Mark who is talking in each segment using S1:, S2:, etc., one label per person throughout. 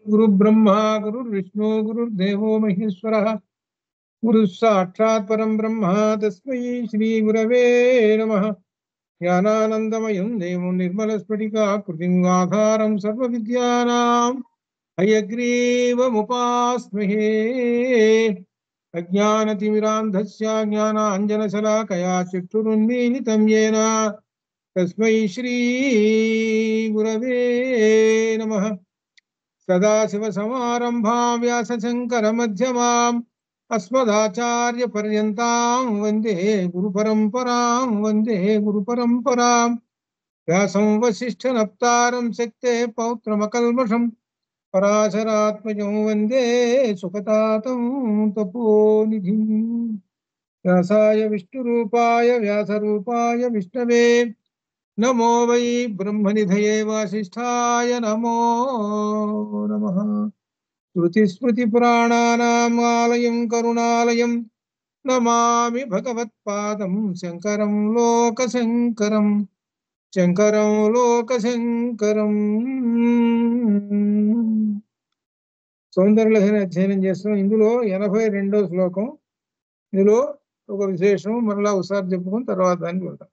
S1: गुरु ब्रह्मा गुरु विष्णु गुरुर्देवो महेश्वरः गुरु साक्षात् परं ब्रह्म तस्मै श्री गुरवे नमः। ज्ञानानन्दमयं देवं निर्मलस्फटिकाकृतिं आधारं सर्वविद्यानां हयग्रीवमुपास्महे। अज्ञानतिमिरान्धस्य ज्ञानाञ्जनशलाकया चक्षुरुन्मीलितं येन तस्मै श्री गुरवे नमः। सदाशिवसमारम्भां व्यासशङ्करमध्यमाम् अस्मदाचार्यपर्यन्तां वन्दे गुरुपरम्परां व्यासं वसिष्ठनप्तारं शक्ते पौत्रमकल्मषं पराशरात्मजं वन्दे सुखतातं तपोनिधिम्। व्यासाय विष्णुरूपाय व्यासरूपाय विष्णवे नमो वै ब्रह्मनिधये वासिष्ठाय नमो नमः। श्रुतिस्मृतिपुराणानाम् आलयं करुणालयं नमामि भगवत्पादं शङ्करं लोकशङ्करं సౌందర్యలహరి అధ్యయనం చేస్తున్నాం. ఇందులో 82వ శ్లోకం. ఇందులో ఒక విశేషం మరలా ఒకసారి చెప్పుకుని తర్వాత దానికి వెళ్తాం.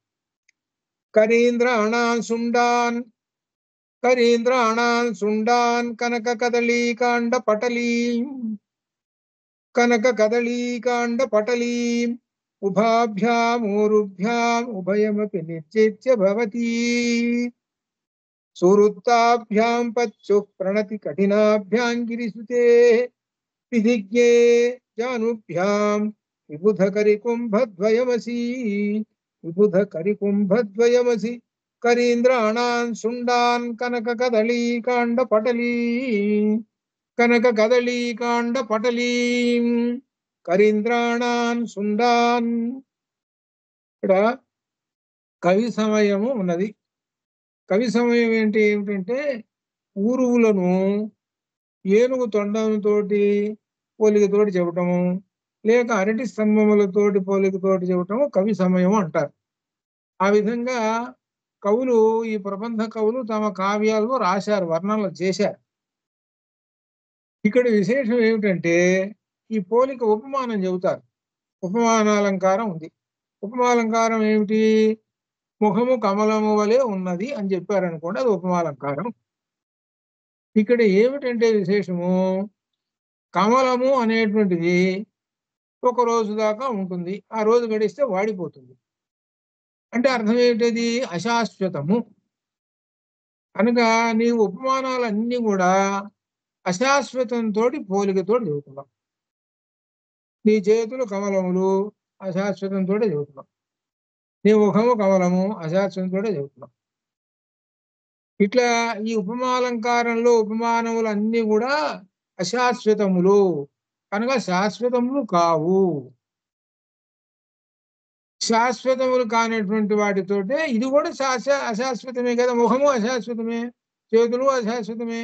S1: కరీంద్రాణాన్ సుండాన్ కనక కదళీకాండ పటలీం ఉభాభ్యాం ఉభయమపి నిర్చేత్య భవతి సురుత్తాభ్యాం పత్యుః ప్రణతి కఠినాభ్యాం గిరిసుతే విధిజ్ఞే జానుభ్యాం విబుధ కరికుంభద్వయమసి కరీంద్రాణాన్ సుండాన్ కనక కదళీకాండ పటలీం కరీంద్రాణాన్ సుండాన్. ఇక్కడ కవి సమయము ఉన్నది. కవి సమయం ఏమిటంటే ఊరువులను ఏనుగు తొండంతోటి పోలికతోటి చెప్పటము, లేక అరటి స్తంభములతోటి పోలికతోటి చెప్పటము కవి సమయం అంటారు. ఆ విధంగా కవులు, ఈ ప్రబంధ కవులు తమ కావ్యాల్లో రాశారు, వర్ణనలు చేశారు. ఇక్కడ విశేషం ఏమిటంటే ఈ పోలిక ఉపమానం చెబుతారు. ఉపమానాలంకారం ఉంది. ఉపమాలంకారం ఏమిటి? ముఖము కమలము వలె ఉన్నది అని చెప్పారనుకోండి, అది ఉపమాలంకారం. ఇక్కడ ఏమిటంటే విశేషము, కమలము అనేటువంటిది ఒక రోజు దాకా ఉంటుంది, ఆ రోజు గడిస్తే వాడిపోతుంది. అంటే అర్థం ఏమిటది? అశాశ్వతము. కనుక నీ ఉపమానాలన్నీ కూడా అశాశ్వతంతో పోలికతోటి చెబుతున్నాం. నీ చేతులు కమలములు అశాశ్వతంతో చెబుతున్నాం, నీ ముఖము కమలము అశాశ్వతంతో చెబుతున్నాం. ఇట్లా ఈ ఉపమాలంకారంలో ఉపమానములు అన్నీ కూడా అశాశ్వతములు కనుక శాశ్వతములు కావు. శాశ్వతములు కానిటువంటి వాటితోటే ఇది కూడా అశాశ్వతమే కదా. ముఖము అశాశ్వతమే, చేతులు అశాశ్వతమే.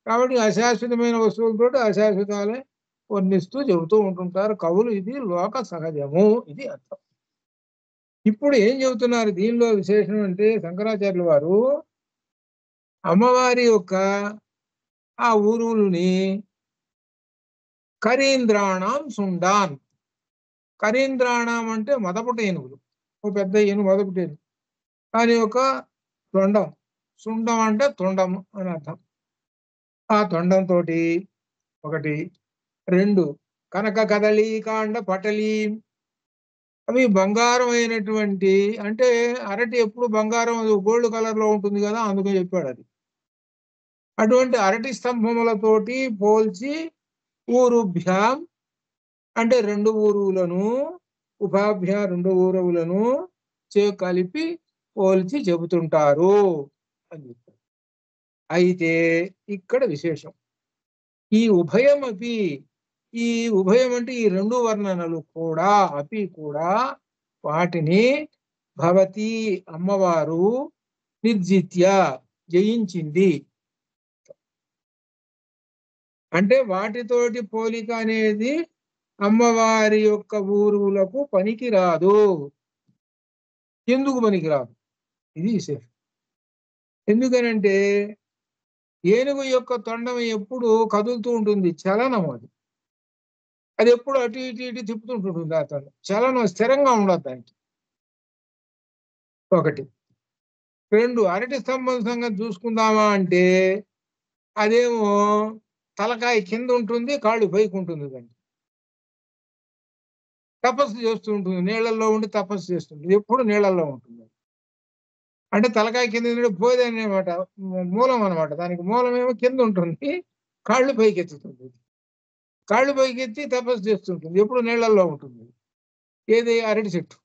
S1: కాబట్టి అశాశ్వతమైన వస్తువులతో అశాశ్వతాలే వర్ణిస్తూ చెబుతూ ఉంటుంటారు కవులు. ఇది లోక సహజము, ఇది అర్థం. ఇప్పుడు ఏం చెబుతున్నారు దీనిలో విశేషం అంటే, శంకరాచార్యుల వారు అమ్మవారి యొక్క ఆ ఊరువులని కరీంద్రాణం సుండాన్. కరీంద్రాణం అంటే మొదపుట ఏనుగులు, ఒక పెద్ద ఏనుగు మొదపుట ఏనుగు, దాని యొక్క తొండం. సుండం అంటే తొండం అని అర్థం. ఆ తొండంతో ఒకటి, రెండు కనక కదళీకాండ పటలీం. అవి బంగారం అయినటువంటి, అంటే అరటి ఎప్పుడు బంగారం, గోల్డ్ కలర్ లో ఉంటుంది కదా, అందుకని చెప్పాడు అది. అటువంటి అరటి స్తంభములతోటి పోల్చి ఊరుభ్యాం అంటే రెండు ఊరువులను, ఉభాభ్యాం రెండు ఊరువులను కలిపి పోల్చి చెబుతుంటారు అని చెప్పారు. అయితే ఇక్కడ విశేషం, ఈ ఉభయం అంటే ఈ రెండు వర్ణనలు కూడా, కూడా వాటిని భవతి అమ్మవారు నిర్జిత్య జయించింది. అంటే వాటితోటి పోలిక అనేది అమ్మవారి యొక్క ఊరువులకు పనికిరాదు. ఎందుకు పనికిరాదు? ఇది విశేషం. ఎందుకనంటే ఏనుగు యొక్క తొండం ఎప్పుడు కదులుతూ ఉంటుంది, చలనం అది. అది ఎప్పుడు అటు ఇటు ఇటు తిప్పుతుంటుంటుంది ఆ తొండం. చలనం స్థిరంగా ఉండదు దానికి. ఒకటి. 2 అరటి స్తంభం సంగతి చూసుకుందామా అంటే అదేమో తలకాయ కింద ఉంటుంది, కాళ్ళు పైకి ఉంటుంది దానికి. తపస్సు చేస్తూ ఉంటుంది. నీళ్ళల్లో ఉండి తపస్సు చేస్తుంది. ఎప్పుడు నీళ్ళల్లో ఉంటుంది. అంటే తలకాయ కింద నుండి బోధనమాట. మూలం అనమాట. దానికి మూలమేమో కింద ఉంటుంది. కాళ్ళు పైకెత్తుతుంది. కాళ్ళు పైకెత్తి తపస్సు చేస్తుంటుంది. ఎప్పుడు నీళ్ళల్లో ఉంటుంది. ఏది? అరటి చెట్టు.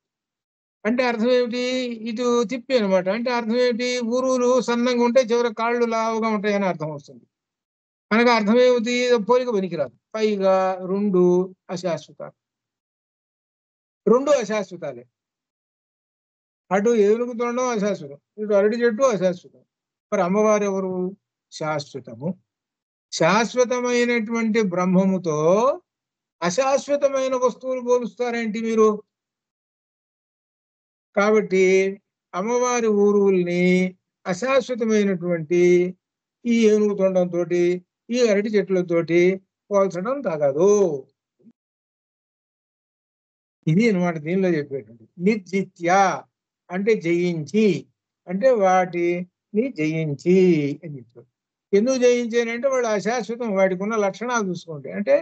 S1: అంటే అర్థం ఏమిటి? ఇటు తిప్పి అనమాట. అంటే అర్థం ఏమిటి? ఉరువులు సన్నంగా ఉంటే చివరికి కాళ్ళు లావుగా ఉంటాయని అర్థం వస్తుంది. అనగా అర్థం ఏమిటి? పోలిక పనికిరాదు. పైగా 2 అశాశ్వతాలు. 2 అశాశ్వతాలే. అటు ఏనుగు తొండం అశాశ్వతం. ఇటు అరటి చెట్టు అశాశ్వతం. మరి అమ్మవారు ఎవరు? శాశ్వతము. శాశ్వతమైనటువంటి బ్రహ్మముతో అశాశ్వతమైన వస్తువులు పోలుస్తారేంటి మీరు? కాబట్టి అమ్మవారి ఊరువుల్ని అశాశ్వతమైనటువంటి ఈ ఏనుగు తొండంతోటి, ఈ అరటి చెట్లతోటి పోల్చడం తగదు. ఇది అన్నమాట దీనిలో చెప్పేటువంటి. నిర్జిత్య అంటే జయించి, అంటే వాటిని జయించి అని చెప్తారు. ఎందుకు జయించానంటే వాళ్ళు అశాశ్వతం, వాటికి ఉన్న లక్షణాలు చూసుకోండి. అంటే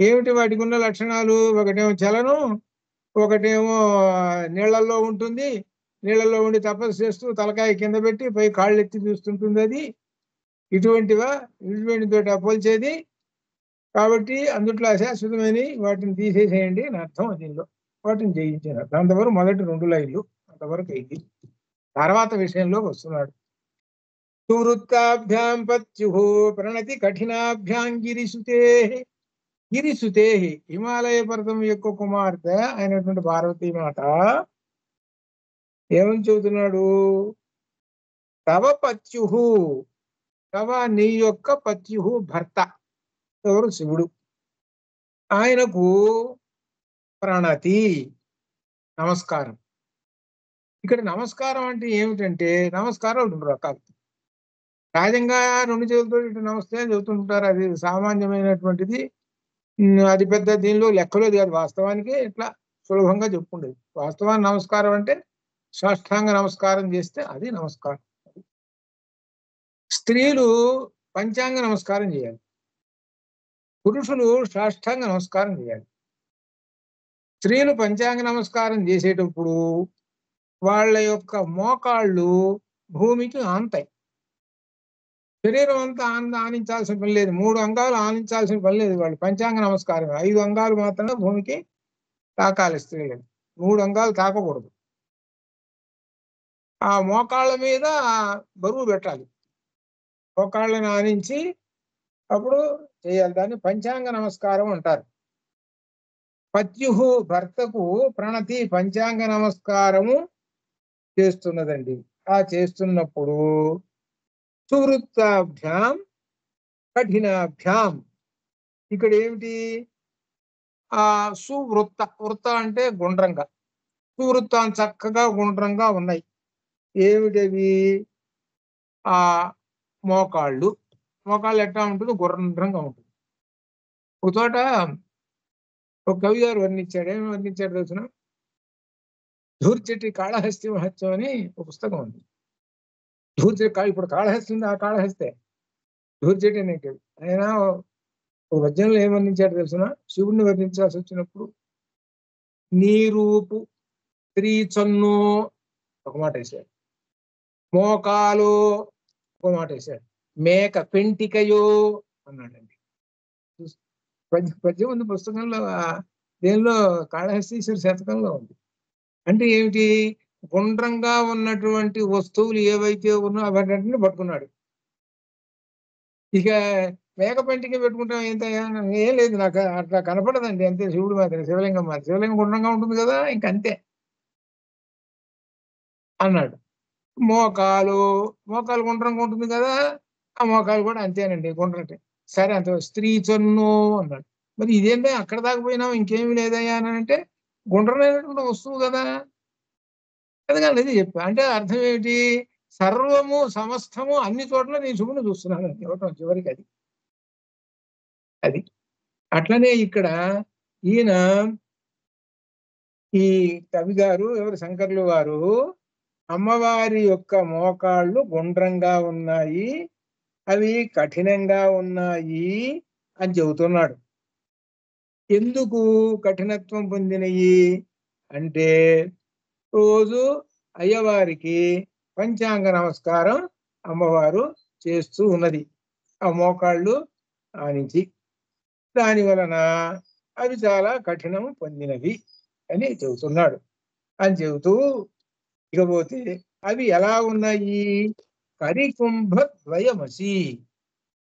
S1: ఏమిటి వాటికి ఉన్న లక్షణాలు? ఒకటేమో చలనం, ఒకటేమో నీళ్ళల్లో ఉంటుంది. నీళ్ళల్లో ఉండి తపస్సు చేస్తూ తలకాయ కింద పెట్టి పై కాళ్ళు ఎత్తి చూస్తుంటుంది అది. ఇటువంటివా? ఇటువంటితోటి పోల్చేది. కాబట్టి అందుట్లో అశాశ్వతమైనవి వాటిని తీసేసేయండి అని అర్థం దీనిలో. వాటిని జయించారు. అంతవరకు మొదటి 2 లైన్లు అంతవరకు అయింది. తర్వాత విషయంలోకి వస్తున్నాడు. సువృత్తాభ్యాం పత్యుః ప్రణతి కఠినాభ్యాం గిరిసుతే. గిరిసుతే హిమాలయ పర్వతం యొక్క కుమార్తె అయినటువంటి పార్వతీమాత ఏమని చెబుతున్నాడు? తవ పత్యుః, తవ నీ యొక్క పత్యుః భర్త ఎవరు? శివుడు. ఆయనకు ప్రణతి నమస్కారం. ఇక్కడ నమస్కారం అంటే ఏమిటంటే, నమస్కారం 2 రకాలు. సహజంగా 2 చేతులతో ఇటు నమస్తే అని చెబుతుంటారు. అది సామాన్యమైనటువంటిది. అది పెద్ద దీనిలో లెక్కలోది కాదు. వాస్తవానికి ఇట్లా సులభంగా చెప్పుకుండేది. వాస్తవానికి నమస్కారం అంటే సాష్టాంగ నమస్కారం చేస్తే అది నమస్కారం. స్త్రీలు పంచాంగ నమస్కారం చేయాలి. పురుషులు సాష్టాంగ నమస్కారం చేయాలి. స్త్రీలు పంచాంగ నమస్కారం చేసేటప్పుడు వాళ్ళ యొక్క మోకాళ్ళు భూమికి ఆనుతాయి. శరీరం అంతా ఆనించాల్సిన పని లేదు. 3 అంగాలు ఆనించాల్సిన పని లేదు. వాళ్ళు పంచాంగ నమస్కారం 5 అంగాలు మాత్రమే భూమికి తాకాలి స్త్రీలకు. 3 అంగాలు తాకకూడదు. ఆ మోకాళ్ళ మీద బరువు పెట్టాలి. మోకాళ్ళని ఆనించి అప్పుడు చేయాలి. దాన్ని పంచాంగ నమస్కారం అంటారు. పత్యుః భర్తకు ప్రణతి పంచాంగ నమస్కారము చేస్తున్నదండి. ఆ చేస్తున్నప్పుడు సువృత్తాభ్యాం కఠినాభ్యాం. ఇక్కడ ఏమిటి? ఆ సువృత్త, వృత్త అంటే గుండ్రంగా, సువృత్తం చక్కగా గుండ్రంగా ఉన్నాయి. ఏమిటవి? ఆ మోకాళ్ళు. మోకాళ్ళు ఎట్లా ఉంటుంది? గుండ్రంగా ఉంటుంది. ఒక చోట ఒక కవి గారు వర్ణించాడు. ఏమి వర్ణించాడు తెలుసునా? ధూర్జటి కాళహస్తి మహత్యం అని ఒక పుస్తకం ఉంది. ఇప్పుడు కాళహస్తి ఉంది, ఆ కాళహస్తే. ధూర్జటి అనే కవి. ఆయన ఒక పద్యంలో ఏం వర్ణించాడు తెలుసునా? శివుణ్ణి వర్ణించాల్సి వచ్చినప్పుడు నీ రూపు స్త్రీ చన్ను ఒక మాట వేశాడు, మోకాలు ఒక మాట వేశాడు, మేక పెంటికయో అన్నాడండి. పద్యం ఉంది పుస్తకంలో. దేనిలో? కాళహస్తీశ్వర శతకంలో ఉంది. అంటే ఏమిటి? గుండ్రంగా ఉన్నటువంటి వస్తువులు ఏవైతే ఉన్నాయో అవన్నింటిని పట్టుకున్నాడు. ఇక మేక పెంటికి పెట్టుకుంటాం ఏంటయ్యా? ఏం లేదు, నాకు అట్లా కనపడదండి అంతే. శివుడు మాత్రం, శివలింగం మాత్రం. శివలింగం గుండ్రంగా ఉంటుంది కదా, ఇంకంతే అన్నాడు. మోకాలు గుండ్రంగా ఉంటుంది కదా, ఆ మోకాలు కూడా అంతేనండి, గుండ్రటే. సరే అంత. స్త్రీ చన్ను అన్నాడు. మరి ఇదేంటే అక్కడ దాకా పోయినావు, ఇంకేమి లేదయ్యా అని అంటే, గుండ్రమైనటువంటి వస్తువు కదా. అది చెప్పా. అంటే అర్థం ఏమిటి? సర్వము సమస్తము అన్ని చోట్ల నీ శుభ్రుని చూస్తున్నాను అని చెప్పటం చివరికి అది అది అట్లనే ఇక్కడ ఈయన ఈ కవి గారు ఎవరు శంకర్లు గారు అమ్మవారి యొక్క మోకాళ్ళు గుండ్రంగా ఉన్నాయి, అవి కఠినంగా ఉన్నాయి అని చెబుతున్నాడు. ఎందుకు కఠినత్వం పొందినయి అంటే రోజు అయ్యవారికి పంచాంగ నమస్కారం అమ్మవారు చేస్తూ ఉన్నది ఆ మోకాళ్ళు ఆనించి, దాని వలన అవి చాలా కఠినం పొందినవి అని చెబుతున్నాడు. అని చెబుతూ ఇకపోతే అవి ఎలా ఉన్నాయి? కరికుంభ ద్వయమసి.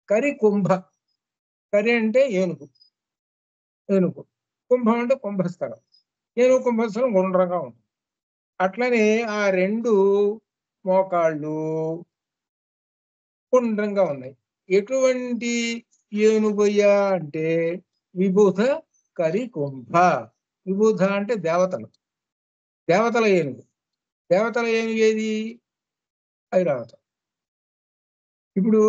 S1: కరికుంభ, కరి అంటే ఏనుగు, ఏనుగు, కుంభం అంటే కుంభస్థలం, ఏనుగు కుంభస్థలం గుండ్రంగా ఉంటుంది. అట్లనే ఆ రెండు మోకాళ్ళు గుండ్రంగా ఉన్నాయి. ఎటువంటి ఏనుగయ్య అంటే విబుధ కరికుంభ. విబుధ అంటే దేవతలు, దేవతల ఏనుగు. దేవతల ఏనుగు ఏది? ఐరావతం. ఇప్పుడు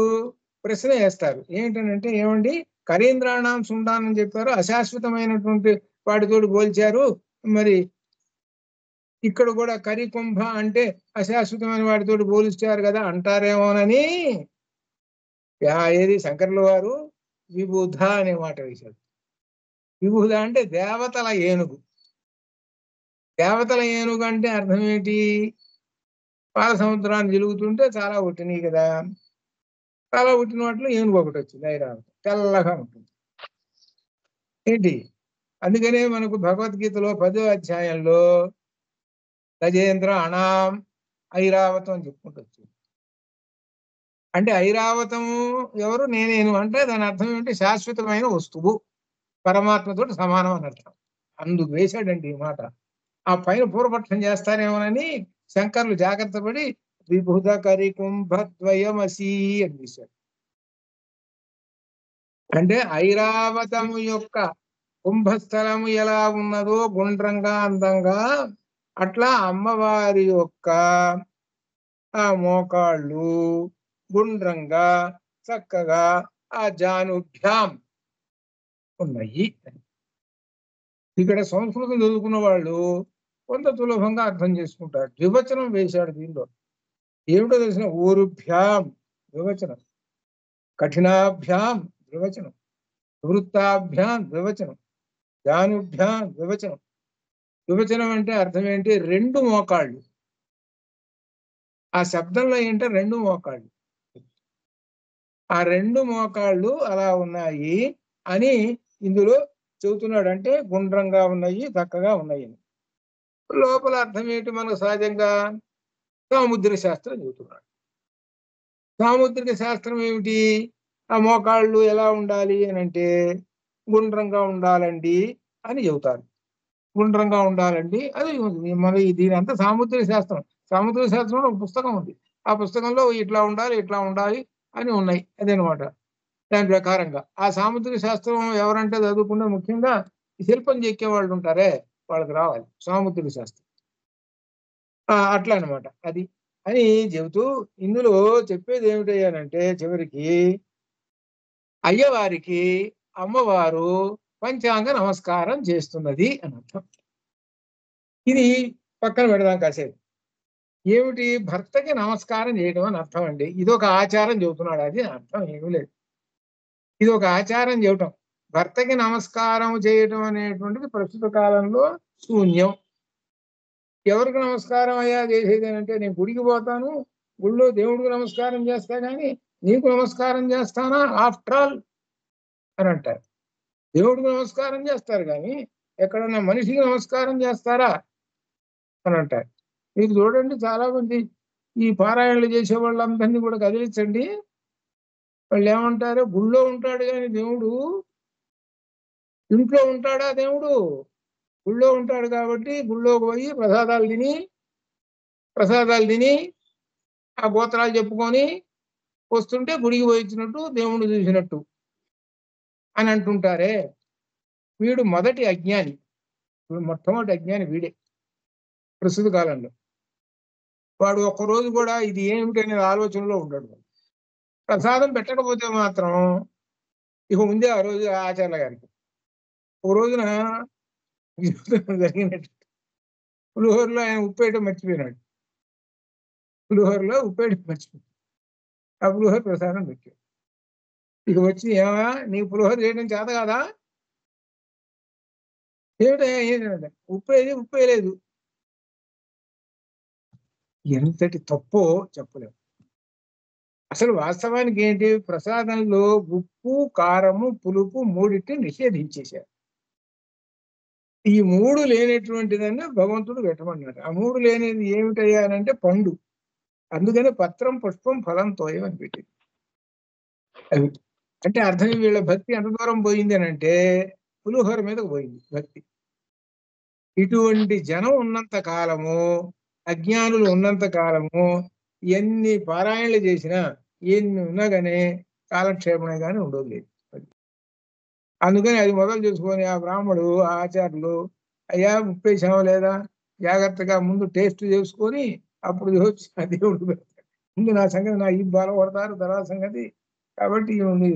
S1: ప్రశ్న వేస్తారు ఏంటంటే, ఏమండి కరీంద్రాణం సుండాన్ అని చెప్పారు, అశాశ్వతమైనటువంటి వాటితోటి పోల్చారు, మరి ఇక్కడ కూడా కరికుంభ అంటే అశాశ్వతమైన వాటితోటి పోలిస్తారు కదా అంటారేమోనని ఏది శంకర్ల వారు విబుధ అనే మాట వేశారు. విబుధ అంటే దేవతల ఏనుగు. దేవతల ఏనుగు అంటే అర్థం ఏంటి? పాల సముద్రాన్ని తిరుగుతుంటే చాలా పుట్టినాయి కదా, చాలా పుట్టిన వాటిలో ఏనుగు ఒకటి వచ్చింది, ఐరావతం, తెల్లగా ఉంటుంది ఏంటి. అందుకనే మనకు భగవద్గీతలో 10వ అధ్యాయంలో గజేంద్ర అణాం ఐరావతం అని చెప్పుకుంటూ వచ్చింది. అంటే ఐరావతము ఎవరు? నేనేను అంటే దాని అర్థం ఏంటి? శాశ్వతమైన వస్తువు, పరమాత్మతో సమానం అని అర్థం. అందుకు వేశాడండి ఈ మాట. ఆ పైన పూర్వపక్షం చేస్తారేమోనని శంకర్లు జాగ్రత్త పడి విబుధ కరికుంభద్వయమసి అని వేశాడు. అంటే ఐరావతము యొక్క కుంభస్థలము ఎలా ఉన్నదో గుండ్రంగా అందంగా, అట్లా అమ్మవారి యొక్క ఆ మోకాళ్ళు గుండ్రంగా చక్కగా ఆ జానుభ్యాం ఉన్నాయి. ఇక్కడ సంస్కృతం చదువుకున్న వాళ్ళు కొంత సులభంగా అర్థం చేసుకుంటారు. ద్వివచనం వేశాడు దీనిలో. ఏమిటో తెలిసిన? ఊరుభ్యాం ద్వివచనం, కఠినాభ్యాం ద్వివచనం, వృత్తాభ్యాం ద్వివచనం, జానుభ్యాం ద్వివచనం. ద్వివచనం అంటే అర్థం ఏంటి? రెండు మోకాళ్ళు. ఆ శబ్దంలో ఏంటంటే రెండు మోకాళ్ళు, ఆ రెండు మోకాళ్ళు అలా ఉన్నాయి అని ఇందులో చెబుతున్నాడు. అంటే గుండ్రంగా ఉన్నాయి, చక్కగా ఉన్నాయి. లోపల అర్థం ఏంటి? మనకు సహజంగా సాముద్రిక శాస్త్రం చెబుతున్నాడు. సాముద్రిక శాస్త్రం ఏమిటి? ఆ మోకాళ్ళు ఎలా ఉండాలి అని అంటే గుండ్రంగా ఉండాలండి అని చెబుతారు. గుండ్రంగా ఉండాలండి అది మన దీని అంతా సాముద్రిక శాస్త్రం. సాముద్రిక శాస్త్రంలో ఒక పుస్తకం ఉంది. ఆ పుస్తకంలో ఇట్లా ఉండాలి, ఇట్లా ఉండాలి అని ఉన్నాయి. అదనమాట. దాని ప్రకారంగా ఆ సాముద్రిక శాస్త్రం ఎవరంటే చదువుకుంటే ముఖ్యంగా శిల్పం చెక్కే వాళ్ళు ఉంటారే వాళ్ళకి రావాలి సాముద్రిక శాస్త్రం. అట్లా అనమాట. అది అని చెబుతూ ఇందులో చెప్పేది ఏమిటయ్యానంటే చివరికి అయ్యవారికి అమ్మవారు పంచాంగ నమస్కారం చేస్తున్నది అని అర్థం. ఇది పక్కన పెడదాం కాసేపు. ఏమిటి? భర్తకి నమస్కారం చేయడం అని అర్థం అండి. ఇదొక ఆచారం చెబుతున్నాడు. అది అర్థం ఏమీ లేదు. ఇది ఒక ఆచారం చేయటం. భర్తకి నమస్కారం చేయటం అనేటువంటిది ప్రస్తుత కాలంలో శూన్యం. ఎవరికి నమస్కారం అయ్యా చేసేది అంటే, నేను గుడికి పోతాను, గుళ్ళో దేవుడికి నమస్కారం చేస్తా కానీ నీకు నమస్కారం చేస్తానా ఆఫ్టర్ ఆల్ అని అంటారు. దేవుడికి నమస్కారం చేస్తారు కానీ ఎక్కడన్నా మనిషికి నమస్కారం చేస్తారా అని అంటారు. మీరు చూడండి చాలా మంది ఈ పారాయణలు చేసే వాళ్ళందరినీ కూడా కదిలించండి, వాళ్ళు ఏమంటారు? గుళ్ళో ఉంటాడు కానీ దేవుడు ఇంట్లో ఉంటాడా? దేవుడు గుళ్ళో ఉంటాడు కాబట్టి గుళ్ళోకి పోయి ప్రసాదాలు తిని ఆ గోత్రాలు చెప్పుకొని వస్తుంటే గుడికి పోయించినట్టు దేవుణ్ణి చూసినట్టు అని అంటుంటారే. వీడు మొదటి అజ్ఞాని, మొట్టమొదటి అజ్ఞాని వీడే ప్రస్తుత కాలంలో. వాడు ఒక్కరోజు కూడా ఇది ఏమిటి అనే ఆలోచనలో ఉండడు. ప్రసాదం పెట్టకపోతే మాత్రం ఇక ఉంది ఆ రోజు ఆచార్య గారికి. ఒక రోజున జరిగినట్టు పులిహోరలో ఆయన ఉప్పేయటం మర్చిపోయినాడు. పులిహోరలో ఉప్పేయటం మర్చిపోయాడు. ఆ పులిహోర ప్రసాదం పెట్టాడు. ఇక వచ్చి ఏమా నీకు పులిహోర చేయడం చేత కాదా? ఏమిటయ్యా ఏంటంటే ఉప్పేయలేదు. ఎంతటి తప్పో చెప్పలేము. అసలు వాస్తవానికి ఏంటి, ప్రసాదంలో ఉప్పు, కారము, పులుపు మూడింటిని నిషేధించేశారు. ఈ మూడు లేనటువంటిదన్నా భగవంతుడు పెట్టమన్నాడు. ఆ మూడు లేనిది ఏమిటయ్యా అంటే పండు. అందుకని పత్రం, పుష్పం, ఫలం, తోయం అని పెట్టింది. అవి అంటే అర్థం వీళ్ళ భక్తి ఎంత దూరం పోయింది అని అంటే పులిహోర మీదకు పోయింది భక్తి. ఇటువంటి జనం ఉన్నంత కాలము, అజ్ఞానులు ఉన్నంత కాలము ఎన్ని పారాయణలు చేసినా ఎన్ని ఉన్నా కానీ కాలక్షేపమే కానీ ఉండదు లేదు. అందుకని అది మొదలు చేసుకొని ఆ బ్రాహ్మడు ఆ ఆచార్యులు అయ్యా ఉప్పేసామా లేదా జాగ్రత్తగా ముందు టేస్ట్ చేసుకొని అప్పుడు చూసి ఆ దేవుడు పెడతాడు. ముందు నా సంగతి నా ఈ బాల కొడతారు తర్వాత సంగతి కాబట్టి ఉంది.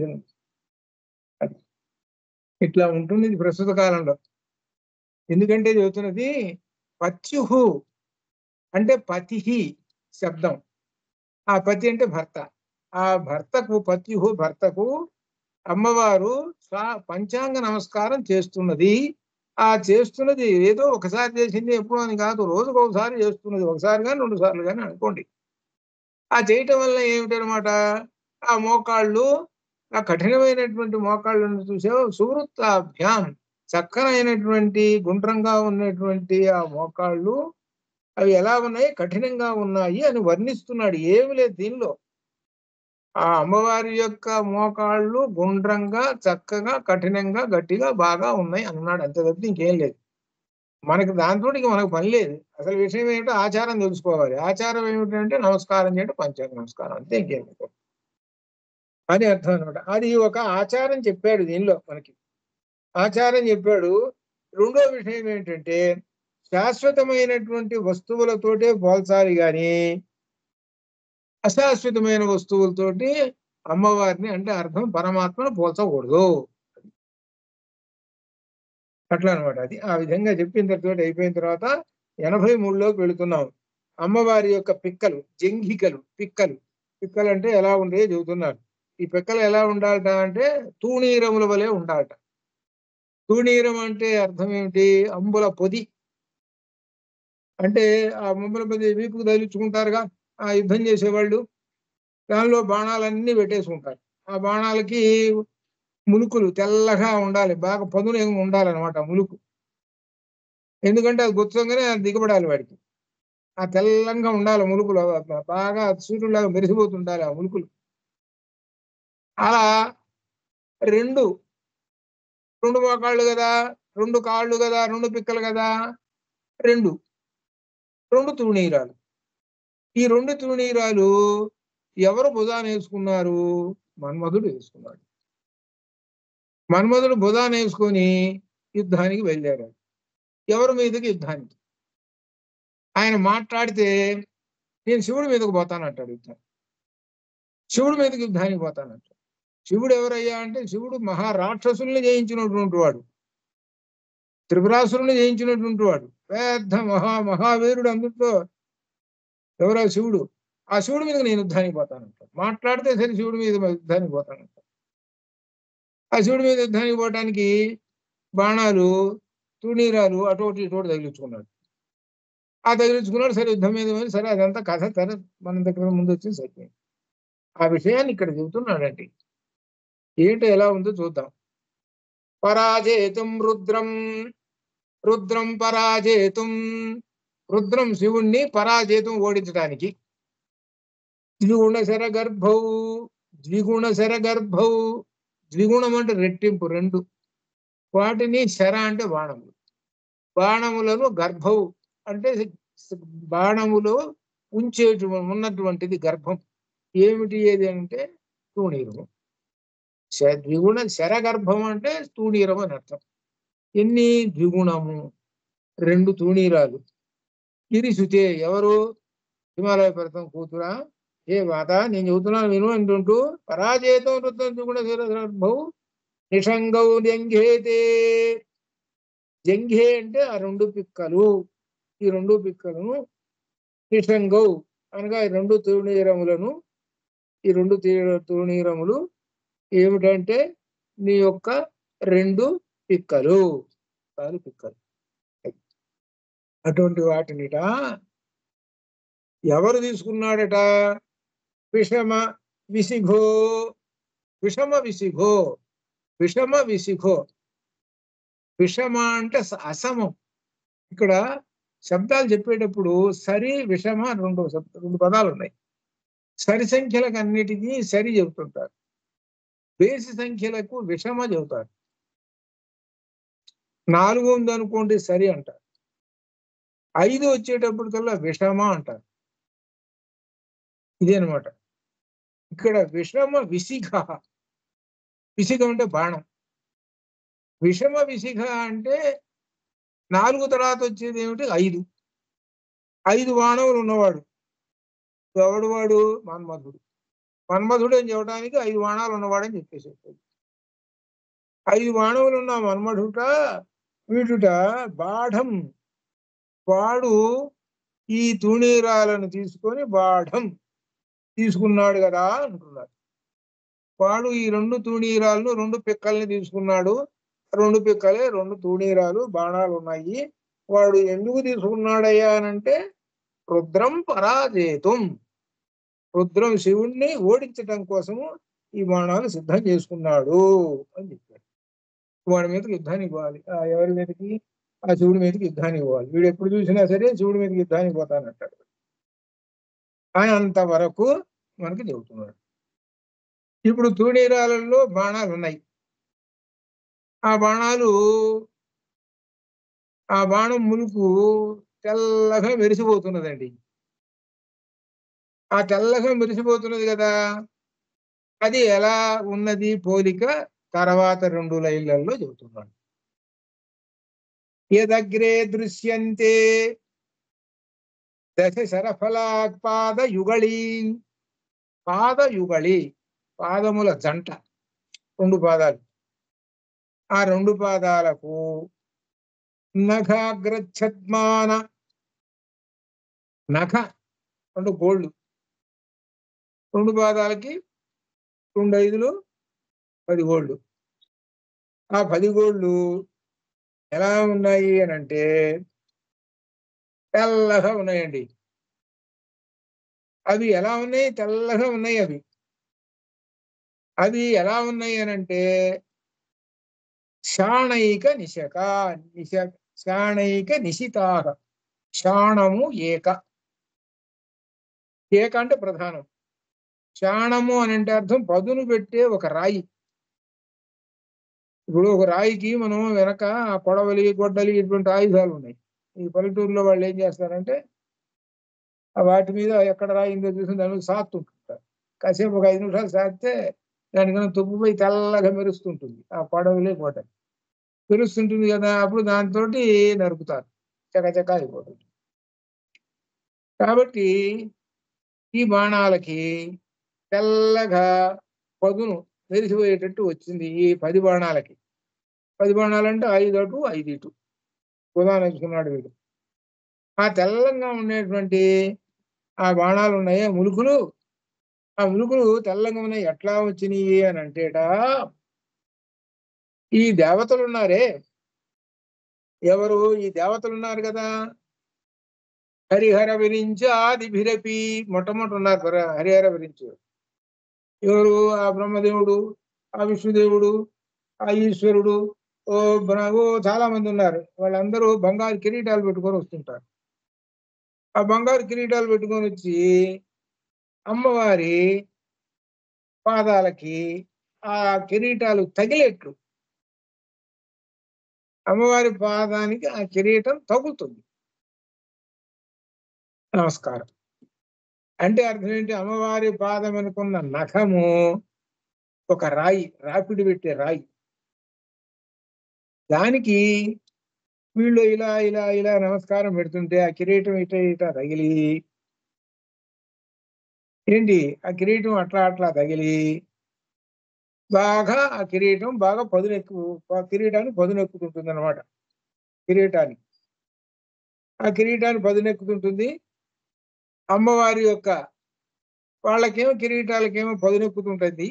S1: ఇట్లా ఉంటుంది ఇది ప్రస్తుత కాలంలో. ఎందుకంటే చెబుతున్నది పత్యుహు అంటే పతిహి శబ్దం. ఆ పతి అంటే భర్త. ఆ భర్తకు పత్యుహు భర్తకు అమ్మవారు పంచాంగ నమస్కారం చేస్తున్నది. ఆ చేస్తున్నది ఏదో ఒకసారి చేసింది ఎప్పుడు అని కాదు, రోజుకు ఒకసారి చేస్తున్నది. ఒకసారి కానీ 2 సార్లు కానీ అనుకోండి. ఆ చేయటం వల్ల ఏమిటనమాట, ఆ మోకాళ్ళు ఆ కఠినమైనటువంటి మోకాళ్ళను చూసావు సువృత్తాభ్యాం చక్కనైనటువంటి గుండ్రంగా ఉన్నటువంటి ఆ మోకాళ్ళు అవి ఎలా ఉన్నాయి, కఠినంగా ఉన్నాయి అని వర్ణిస్తున్నాడు. ఏమి లేదు దీనిలో. ఆ అమ్మవారి యొక్క మోకాళ్ళు గుండ్రంగా చక్కగా కఠినంగా గట్టిగా బాగా ఉన్నాయి అన్నాడు. అంతే తప్పితే ఇంకేం లేదు. మనకి దాంతో మనకు పని లేదు. అసలు విషయం ఏంటో ఆచారం తెలుసుకోవాలి. ఆచారం ఏమిటంటే నమస్కారం చేయడం పంచాంగ నమస్కారం అంతే, ఇంకేం లేదు అని అర్థం అనమాట. అది ఒక ఆచారం చెప్పాడు దీనిలో మనకి. ఆచారం చెప్పాడు. రెండో విషయం ఏంటంటే శాశ్వతమైనటువంటి వస్తువులతోటే పోల్చాలి కానీ అశాశ్వతమైన వస్తువులతోటి అమ్మవారిని అంటే అర్థం పరమాత్మను పోల్చకూడదు. అట్లా అనమాట. అది ఆ విధంగా చెప్పిన తర్వాత అయిపోయిన తర్వాత 83లోకి వెళుతున్నాం. అమ్మవారి యొక్క పిక్కలు, జంఘికలు, పిక్కలు అంటే ఎలా ఉండేవి చెబుతున్నారు. ఈ పిక్కలు ఎలా ఉండాలట అంటే తూణీరముల వలె ఉండాలట. తూణీరం అంటే అర్థం ఏమిటి, అంబుల పొది. అంటే ఆ అంబుల పొది వీపుకు తగిలించుకుంటారుగా ఆ యుద్ధం చేసేవాళ్ళు, దానిలో బాణాలన్నీ పెట్టేసుకుంటారు. ఆ బాణాలకి ములుకులు తెల్లగా ఉండాలి, బాగా పదును ఉండాలన్నమాట ములుకు. ఎందుకంటే అది గుచ్చంగానే అది దిగబడాలి వాడికి. ఆ తెల్లంగా ఉండాలి ములుకులు, బాగా సూర్యులాగా మెరిసిపోతుండాలి ఆ ములుకులు. అలా రెండు మోకాళ్ళు కదా, 2 కాళ్ళు కదా, 2 పిక్కలు కదా, రెండు తూణీరాలు. ఈ 2 తూణీరాలు ఎవరు భుజాన వేసుకున్నారు? మన్మధుడు వేసుకున్నాడు. మన్మధుడు భుజాన వేసుకొని యుద్ధానికి బయలుదేరాడు. ఎవరి మీదకి? యుద్ధానికి. ఆయన మాట్లాడితే నేను శివుడి మీదకి పోతానంటాడు యుద్ధం. శివుడి మీదకి యుద్ధానికి పోతానంటాడు. శివుడు ఎవరయ్యా అంటే శివుడు మహారాక్షసుల్ని జయించినటువంటి వాడు, త్రిపురాసురుని జయించినటువంటి వాడు, పెద్ద మహావీరుడు. అందులో ఎవరో శివుడు. ఆ శివుడి మీద నేను యుద్ధానికి పోతానంటాడు. మాట్లాడితే సరే శివుడి మీద యుద్ధానికి పోతానంటాడు. ఆ శివుడి మీద యుద్ధానికి పోవటానికి బాణాలు తూణీరాలు అటోటి ఇటోటి తగిలించుకున్నాడు. ఆ తగిలించుకున్నాడు. సరే యుద్ధం మీద సరే అదంతా కథ సరే మన దగ్గర ముందు వచ్చి సరిపోయింది. ఆ విషయాన్ని ఇక్కడ చెబుతున్నాడండి. ఏంటో ఎలా ఉందో చూద్దాం. పరాజేతుం రుద్రం పరాజేతుం, రుద్రం శివుణ్ణి పరాజేతుం ఓడించడానికి. ద్విగుణ శర గర్భౌ, ద్విగుణం అంటే రెట్టింపు 2, వాటిని శర అంటే బాణములు, బాణములను గర్భౌ అంటే బాణములు ఉన్నటువంటిది గర్భం. ఏమిటి ఏది అంటే తూణీరము. ద్విగుణ శరగర్భం అంటే తూణీరం అని అర్థం. ఎన్ని? ద్విగుణము, 2 తూణీరాలు. గిరిసుతే ఎవరు? హిమాలయ పర్వతం కూతురా, ఏ మాత నేను చెబుతున్నాను విను అంటుంటూ పరాజేతం వృత్తం త్రిగుణ శిరభౌ నిషంగౌ జంఘేతే. జంఘే అంటే ఆ రెండు పిక్కలు, ఈ రెండు పిక్కలను నిషంగౌ అనగా ఈ రెండు తూణీరములను, ఈ రెండు తూణీరములు ఏమిటంటే నీ యొక్క రెండు పిక్కలు, కాలు పిక్కలు. అటువంటి వాటినిట ఎవరు తీసుకున్నాడట? విషమ విసిఘో, విషమ విసిఘో, విషమ విసిఘో. విషమ అంటే అసమం. ఇక్కడ శబ్దాలు చెప్పేటప్పుడు సరి విషమ రెండు పదాలు ఉన్నాయి. సరి సంఖ్యలకు అన్నిటికీ సరి చెబుతుంటారు, బేసి సంఖ్యలకు విషమ చెబుతారు. 4 ఉందనుకోండి సరి అంటారు, 5 వచ్చేటప్పటికల్లా విషమ అంటారు. ఇదే అనమాట. ఇక్కడ విషమ విసిఘ, విసిఘ అంటే బాణం. విషమ విసిఘ అంటే 4 తర్వాత వచ్చేది ఏమిటి? 5. 5 బాణములు ఉన్నవాడు ఎవడు? వాడు మన్మధుడు. మన్మధుడు అని చెప్పడానికి 5 బాణాలు ఉన్నవాడని చెప్పేసి 5 బాణములు ఉన్న మన్మధుట వీడుట బాఢం. వాడు ఈ తూణీరాలను తీసుకొని బాఢం తీసుకున్నాడు కదా అంటున్నారు. వాడు ఈ 2 తూణీరాలను, 2 పిక్కల్ని తీసుకున్నాడు. 2 పిక్కలే 2 తూణీరాలు, బాణాలు ఉన్నాయి. వాడు ఎందుకు తీసుకున్నాడయ్యా అనంటే రుద్రం పరాజేతుం, రుద్రం శివుణ్ణి ఓడించటం కోసము ఈ బాణాలు సిద్ధం చేసుకున్నాడు అని చెప్పాడు. వాడి మీదకి యుద్ధానికి ఇవ్వాలి. ఎవరి మీదకి? ఆ శివుడి మీదకి యుద్ధానికి ఇవ్వాలి. వీడు ఎప్పుడు చూసినా సరే శివుడి మీదకి యుద్ధానికి పోతానంటాడు. అంతవరకు మనకి చెబుతున్నాడు. ఇప్పుడు తూణీరాలలో బాణాలు ఉన్నాయి. ఆ బాణం ములుకు తెల్లగా మెరిసిపోతున్నదండి. ఆ తెల్లగా మెరిసిపోతున్నది కదా, అది ఎలా ఉన్నది పోలిక తర్వాత 2 లైన్లలో చెబుతున్నాడు. యదగ్రే దృశ్యంతే దశ శరఫలాత్ పాదయుగళీ. పాదయుగళి, పాదముల జంట, 2 పాదాలు. ఆ 2 పాదాలకు నఖాగ్రఛద్మాన, నఖ 2 గోళ్ళు, 2 పాదాలకి 2 5లు 10 గోళ్ళు. ఆ 10 గోళ్ళు ఎలా ఉన్నాయి అని అంటే తెల్లగా ఉన్నాయండి. అవి ఎలా ఉన్నాయి? తెల్లగా ఉన్నాయి. అవి ఎలా ఉన్నాయి అని అంటే శాణైక నిశక, శాణైక నిశితాహ. శాణము ఏక, ఏక అంటే ప్రధానం. శాణము అని అంటే అర్థం పదును పెట్టే ఒక రాయి. ఇప్పుడు ఒక రాయికి మనం వెనక కొడవలి, గొడ్డలి ఇటువంటి ఆయుధాలు ఉన్నాయి. ఈ పల్లెటూరులో వాళ్ళు ఏం చేస్తారంటే వాటి మీద ఎక్కడ రాయిందో చూసి దాని మీద సాత్తుంటారు. కాసేపు ఒక 5 నిమిషాలు సాగితే దానికన్నా తుప్పుపై తెల్లగా మెరుస్తుంటుంది. ఆ కొడవలి, గొడ్డలి మెరుస్తుంటుంది కదా, అప్పుడు దాంతో నరుకుతారు, చకచక అయిపోతుంది. కాబట్టి ఈ బాణాలకి తెల్లగా పదును మెరిసిపోయేటట్టు వచ్చింది. ఈ 10 బాణాలకి. 10 బాణాలంటే 5 అటు 5 ఇటు ఉదాహరణ వేసుకున్నాడు వీడు. ఆ తెల్లంగా ఉండేటువంటి ఆ బాణాలు ఉన్నాయే ములుకులు, ఆ ములుకులు తెల్లంగా ఉన్నాయి. ఎట్లా వచ్చినాయి అని అంటేట, ఈ దేవతలు ఉన్నారే, ఎవరు? ఈ దేవతలు ఉన్నారు కదా, హరిహర విరించి ఆదిభిరపి, మొట్టమొదటి ఉన్నారు హరిహర విరించి. ఎవరు? ఆ బ్రహ్మదేవుడు, ఆ విష్ణుదేవుడు, ఆ ఈశ్వరుడు, చాలా మంది ఉన్నారు. వాళ్ళందరూ బంగారు కిరీటాలు పెట్టుకొని వస్తుంటారు. ఆ బంగారు కిరీటాలు పెట్టుకొని వచ్చి అమ్మవారి పాదాలకి ఆ కిరీటాలు తగిలేట్లు, అమ్మవారి పాదానికి ఆ కిరీటం తగులుతుంది. నమస్కారం అంటే అర్థం ఏంటి? అమ్మవారి పాదం అనుకున్న నఖము ఒక రాయి, రాపిడి పెట్టే రాయి. దానికి వీళ్ళు ఇలా ఇలా ఇలా నమస్కారం పెడుతుంటే ఆ కిరీటం ఇట ఇట తగిలి ఏంటి ఆ కిరీటం అట్లా అట్లా తగిలి బాగా ఆ కిరీటం బాగా కిరీటాన్ని పదునెక్కుతుంటుంది అనమాట. కిరీటానికి ఆ కిరీటాన్ని పదునెక్కుతుంటుంది. అమ్మవారి యొక్క వాళ్ళకేమో కిరీటాలకేమో పదునెక్కుతుంటుంది.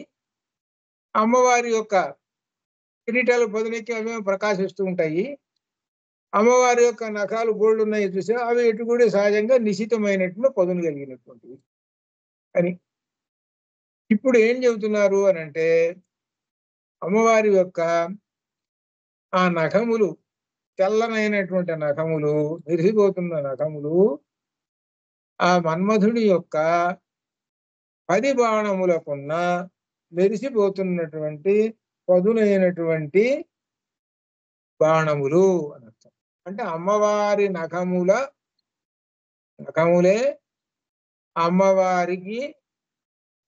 S1: అమ్మవారి యొక్క కిరీటాలు పదునెక్కి అవేమో ప్రకాశిస్తూ ఉంటాయి. అమ్మవారి యొక్క నఖాలు గోల్డ్ ఉన్నాయి చూసా, అవి ఎటు కూడా సహజంగా నిశితమైనటువంటి పదును కలిగినటువంటివి అని. ఇప్పుడు ఏం చెబుతున్నారు అని అంటే, అమ్మవారి యొక్క ఆ నఖములు, తెల్లనైనటువంటి నఖములు, మెరిసిపోతున్న నఖములు ఆ మన్మధుడి యొక్క 10 బాణములకున్న మెరిసిపోతున్నటువంటి పదునైనటువంటి బాణములు అని అర్థం. అంటే అమ్మవారి నఖములే అమ్మవారికి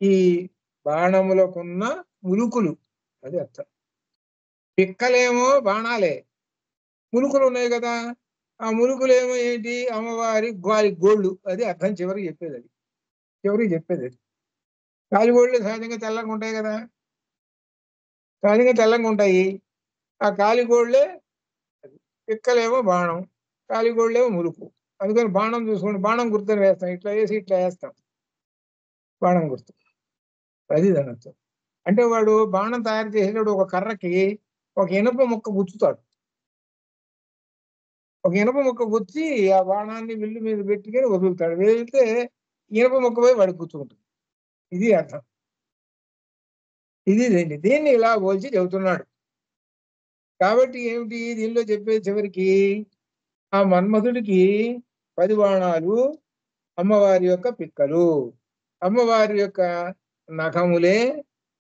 S1: ఈ బాణములకున్న ములుకులు, అది అర్థం. పిక్కలేమో బాణాలే, ములుకులు ఉన్నాయి కదా, ఆ ములుకులేమో ఏంటి అమ్మవారి గోళ్ళు, అది అర్థం చివరికి చెప్పేది అది. కాలిగోళ్ళు సహజంగా తెల్లంగా ఉంటాయి కదా, సహజంగా తెల్లంగా ఉంటాయి. ఆ కాలిగోళ్ళే పిక్కలేమో బాణం, కాలిగోళ్ళేమో ములుకు. అందుకని బాణం చూసుకోండి, బాణం గుర్తుని వేస్తాం, ఇట్లా వేసి ఇట్లా వేస్తాం, బాణం గుర్తు, అది దాని అర్థం. అంటే వాడు బాణం తయారు చేసేటప్పుడు ఒక కర్రకి ఒక ఇనుప ముక్క గుచ్చుతాడు. ఒక ఇనుప ముక్క గుచ్చి ఆ బాణాన్ని విల్లు మీద పెట్టుకొని వదులుతాడు. వదిలితే ఇనుప ముక్క పోయి వాడికి గుచ్చుకుంటుంది. ఇది అర్థం. దీన్ని ఇలా పోల్చి చెబుతున్నాడు. కాబట్టి ఏమిటి దీనిలో చెప్పేది చివరికి, ఆ మన్మధుడికి 10 బాణాలు అమ్మవారి యొక్క పిక్కలు, అమ్మవారి యొక్క నఖములే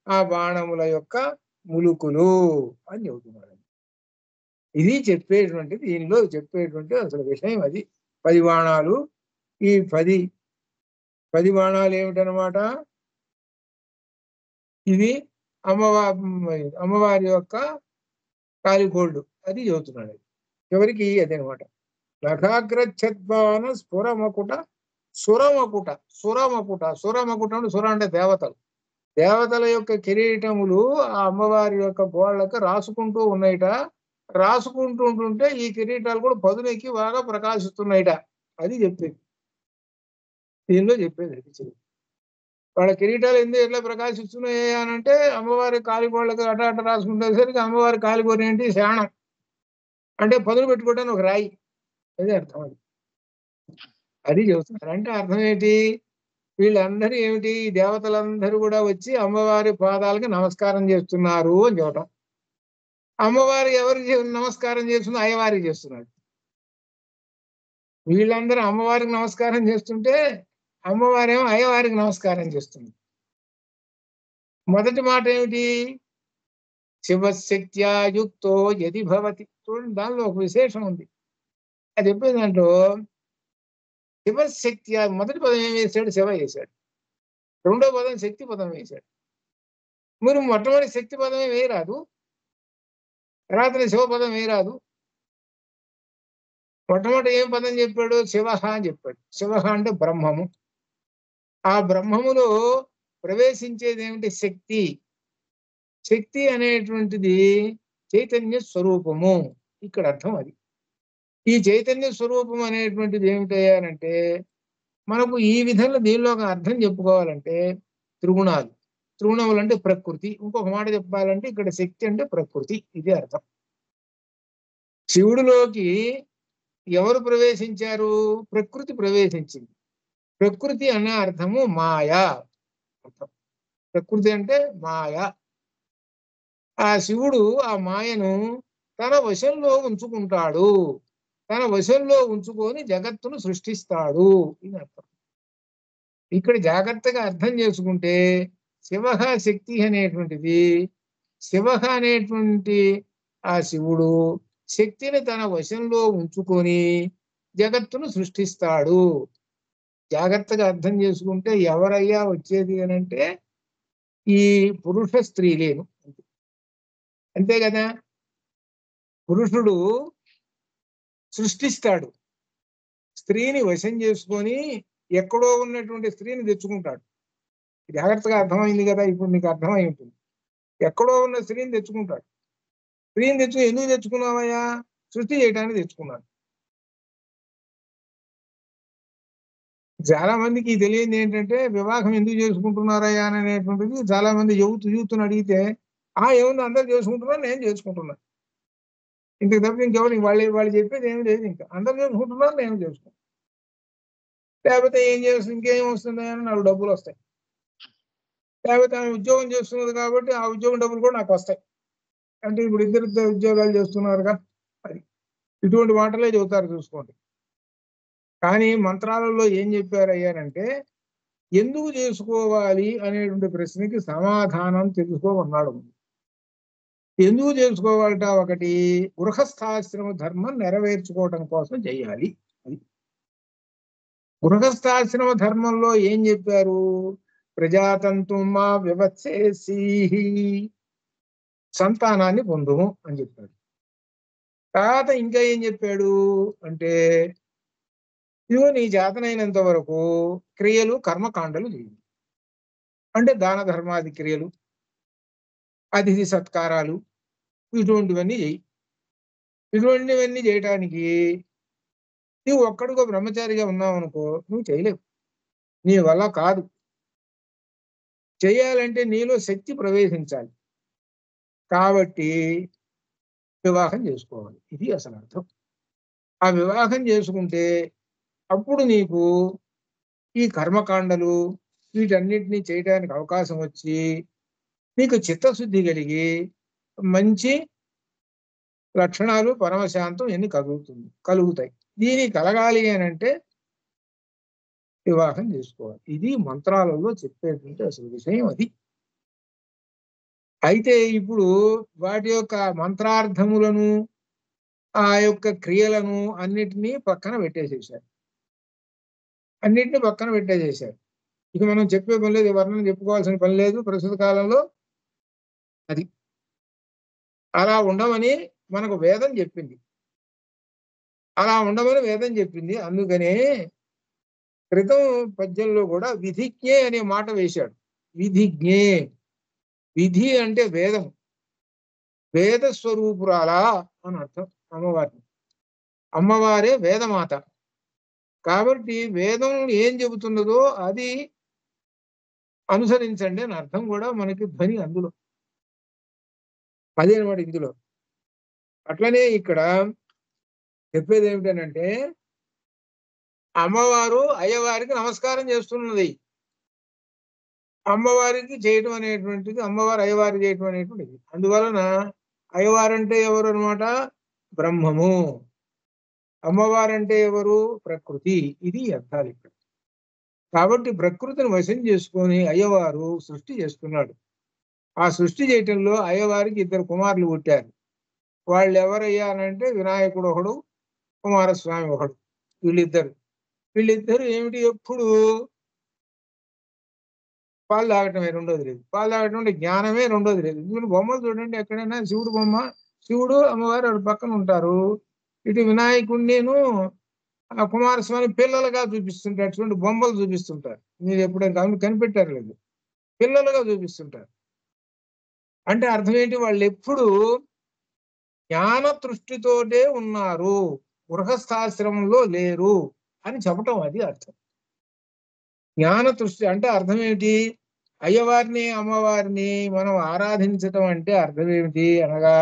S1: ఆ బాణముల యొక్క ములుకులు అని చెబుతున్నాడు. ఇది దీనిలో చెప్పేటువంటి అసలు విషయం అది. 10 బాణాలు, ఈ 10 బాణాలు ఏమిటనమాట, ఇది అమ్మవారి యొక్క కాలిగోళ్ళు, అది చెబుతున్నాడు. చివరికి అదనమాట. నఖాగ్రఛద్వాన సురమకుట అంటే సుర అంటే దేవతలు. దేవతల యొక్క కిరీటములు ఆ అమ్మవారి యొక్క గోళ్ళకి రాసుకుంటూ ఉన్నాయిట. రాసుకుంటూ ఉంటుంటే ఈ కిరీటాలు కూడా పదునెక్కి బాగా ప్రకాశిస్తున్నాయిట. అది చెప్పేది దీనిలో చెప్పేది. అది వాళ్ళ కిరీటాలు ఎందుకు ఎట్లా ప్రకాశిస్తున్నాయి అని అంటే, అమ్మవారి కాలిగోళ్ళకి అట అట రాసుకుంటేసరికి అమ్మవారి కాలిగోరు ఏంటి శాణం అంటే పదును పెట్టుకోవడానికి ఒక రాయి, అదే అర్థం. అది చెబుతున్నారు. అంటే అర్థం ఏంటి, వీళ్ళందరూ ఏమిటి, దేవతలందరూ కూడా వచ్చి అమ్మవారి పాదాలకి నమస్కారం చేస్తున్నారు అని చెప్పటం. అమ్మవారు ఎవరికి నమస్కారం చేస్తుందో అయ్యవారికి చేస్తున్నాడు. వీళ్ళందరూ అమ్మవారికి నమస్కారం చేస్తుంటే అమ్మవారేమో అయ్యవారికి నమస్కారం చేస్తుంది. మొదటి మాట ఏమిటి, శివశక్త్యా యుక్తో యది భవతి. చూడండి, దానిలో ఒక విశేషం ఉంది. అది చెప్పే దాంట్లో శివశక్తి, మొదటి పదం ఏం వేశాడు, శివ వేశాడు. రెండో పదం శక్తి పదం వేశాడు. మీరు మొట్టమొదటి శక్తి పదమే వేయరాదు, తర్వాత శివ పదం వేయరాదు. మొట్టమొదటి ఏం పదం చెప్పాడు, శివ అని చెప్పాడు. శివ అంటే బ్రహ్మము. ఆ బ్రహ్మములో ప్రవేశించేది ఏమిటి, శక్తి. శక్తి అనేటువంటిది చైతన్య స్వరూపము, ఇక్కడ అర్థం అది. ఈ చైతన్య స్వరూపం అనేటువంటిది ఏమిటంటే, మనకు ఈ విధంగా దీనిలో ఒక అర్థం చెప్పుకోవాలంటే త్రిగుణములు అంటే ప్రకృతి. ఇంకొక మాట చెప్పాలంటే ఇక్కడ శక్తి అంటే ప్రకృతి, ఇది అర్థం. శివుడిలోకి ఎవరు ప్రవేశించారు, ప్రకృతి ప్రవేశించింది. ప్రకృతి అనే అర్థము మాయా అర్థం. ప్రకృతి అంటే మాయ. ఆ శివుడు ఆ మాయను తన వశంలో ఉంచుకుంటాడు, తన వశంలో ఉంచుకొని జగత్తును సృష్టిస్తాడు, ఇది అర్థం. ఇక్కడ జాగ్రత్తగా అర్థం చేసుకుంటే శివ శక్తి అనేటువంటిది, శివ అనేటువంటి ఆ శివుడు శక్తిని తన వశంలో ఉంచుకొని జగత్తును సృష్టిస్తాడు. జాగ్రత్తగా అర్థం చేసుకుంటే ఎవరయ్యా వచ్చేది అనంటే ఈ పురుష స్త్రీలేను, అంతే కదా. పురుషుడు సృష్టిస్తాడు, స్త్రీని వశం చేసుకొని ఎక్కడో ఉన్నటువంటి స్త్రీని తెచ్చుకుంటాడు. జాగ్రత్తగా అర్థమైంది కదా, ఇప్పుడు నీకు అర్థమై ఉంటుంది. ఎక్కడో ఉన్న స్త్రీని తెచ్చుకుంటాడు. స్త్రీని తెచ్చుకుని ఎందుకు తెచ్చుకున్నావయ్యా? సృష్టి చేయడానికి తెచ్చుకున్నాడు. చాలా మందికి తెలియంది ఏంటంటే వివాహం ఎందుకు చేసుకుంటున్నారయ్యా అనేటువంటిది చాలా మంది యూత్ని అడిగితే ఏముంది అందరూ చేసుకుంటున్నారు, నేను చేసుకుంటున్నా. ఇంతకు తప్ప ఇంకెవరు వాళ్ళు చెప్పేది ఏమి లేదు. ఇంకా అందరూ చేసుకుంటున్నారు, నేను చేసుకుంటాను. లేకపోతే ఇంకేం వస్తుంది అని 4 డబ్బులు వస్తాయి. లేకపోతే ఆమె ఉద్యోగం చేస్తున్నది కాబట్టి ఆ ఉద్యోగం డబ్బులు కూడా నాకు వస్తాయి. అంటే ఇప్పుడు ఇద్దరు ఉద్యోగాలు చేస్తున్నారుగా, అది ఇటువంటి మాటలే చెబుతారు చూసుకోండి. కానీ మంత్రాలలో ఏం చెప్పారయ్యారంటే ఎందుకు చేసుకోవాలి అనేటువంటి ప్రశ్నకి సమాధానం తెలుసుకోమన్నాడు. ఎందుకు చేసుకోవాలట? ఒకటి, గృహస్థాశ్రమ ధర్మం నెరవేర్చుకోవడం కోసం చేయాలి. అది గృహస్థాశ్రమ ధర్మంలో ఏం చెప్పారు? ప్రజాతంతుమా వివత్సేసి, సంతానాన్ని పొందుము అని చెప్పాడు. తర్వాత ఇంకా ఏం చెప్పాడు అంటే ఇదిగో నీ చేతనైనంత వరకు క్రియలు కర్మకాండలు చేయి. అంటే దాన ధర్మాది క్రియలు, అతిథి సత్కారాలు, ఇటువంటివన్నీ చేయి. ఇటువంటివన్నీ చేయటానికి నువ్వు ఒక్కడికో బ్రహ్మచారిగా ఉన్నావు అనుకో, నువ్వు చేయలేవు, నీ వల్ల కాదు. చేయాలంటే నీలో శక్తి ప్రవేశించాలి. కాబట్టి వివాహం చేసుకోవాలి. ఇది అసలు అర్థం. ఆ వివాహం చేసుకుంటే అప్పుడు నీకు ఈ కర్మకాండలు వీటన్నిటినీ చేయడానికి అవకాశం వచ్చి నీకు చిత్తశుద్ధి కలిగి మంచి లక్షణాలు, పరమశాంతం ఎన్ని కలుగుతాయి. దీనికి కలగాలి అని అంటే వివాహం చేసుకోవాలి. ఇది మంత్రాలలో చెప్పేటువంటి అసలు విషయం అది. అయితే ఇప్పుడు వాటి యొక్క మంత్రార్థములను ఆ యొక్క క్రియలను అన్నిటినీ పక్కన పెట్టేసేసారు. ఇక మనం చెప్పే పని లేదు, వర్ణన చెప్పుకోవాల్సిన పని లేదు ప్రస్తుత కాలంలో. అది అలా ఉండమని మనకు వేదం చెప్పింది. అందుకనే క్రితం పద్యంలో కూడా విధిజ్ఞే అనే మాట వేశాడు. విధిజ్ఞే, విధి అంటే వేదం, వేద స్వరూపురాలా అని అర్థం అమ్మవారిని. అమ్మవారే వేదమాత కాబట్టి వేదం ఏం చెబుతున్నదో అది అనుసరించండి అని అర్థం కూడా మనకి ధ్వని అందులో. అదేనమాట ఇందులో. అట్లనే ఇక్కడ చెప్పేది ఏమిటనంటే అమ్మవారు అయ్యవారికి నమస్కారం చేస్తున్నది. అమ్మవారికి చేయటం అనేటువంటిది, అమ్మవారు అయ్యవారికి చేయటం అనేటువంటిది. అందువలన అయ్యవారంటే ఎవరు అనమాట? బ్రహ్మము. అమ్మవారంటే ఎవరు? ప్రకృతి. ఇది అర్థాలు ఇక్కడ. కాబట్టి ప్రకృతిని వశం చేసుకొని అయ్యవారు సృష్టి చేస్తున్నాడు. ఆ సృష్టి చేయటంలో అయ్యవారికి 2 కుమారులు పుట్టారు. వాళ్ళు ఎవరయ్యా అనంటే వినాయకుడు ఒకడు, కుమారస్వామి ఒకడు. వీళ్ళిద్దరు ఏమిటి? ఎప్పుడు పాలు తాగటమే, రెండోది లేదు. పాలు తాగటం అంటే జ్ఞానమే, రెండోది లేదు. మీరు బొమ్మలు చూడండి, ఎక్కడైనా శివుడు బొమ్మ, శివుడు అమ్మవారు వాడు పక్కన ఉంటారు. ఇటు వినాయకుడినిను ఆ కుమారస్వామి పిల్లలుగా చూపిస్తుంటారు. చూడండి, బొమ్మలు చూపిస్తుంటారు. మీరు ఎప్పుడైనా కనిపెట్టారు లేదు, పిల్లలుగా చూపిస్తుంటారు. అంటే అర్థం ఏంటి? వాళ్ళు ఎప్పుడు జ్ఞాన తృష్టితోటే ఉన్నారు, గృహస్థాశ్రమంలో లేరు అని చెప్పటం, అది అర్థం. జ్ఞాన తృష్టి అంటే అర్థం ఏమిటి? అయ్యవారిని అమ్మవారిని మనం ఆరాధించటం అంటే అర్థం ఏమిటి అనగా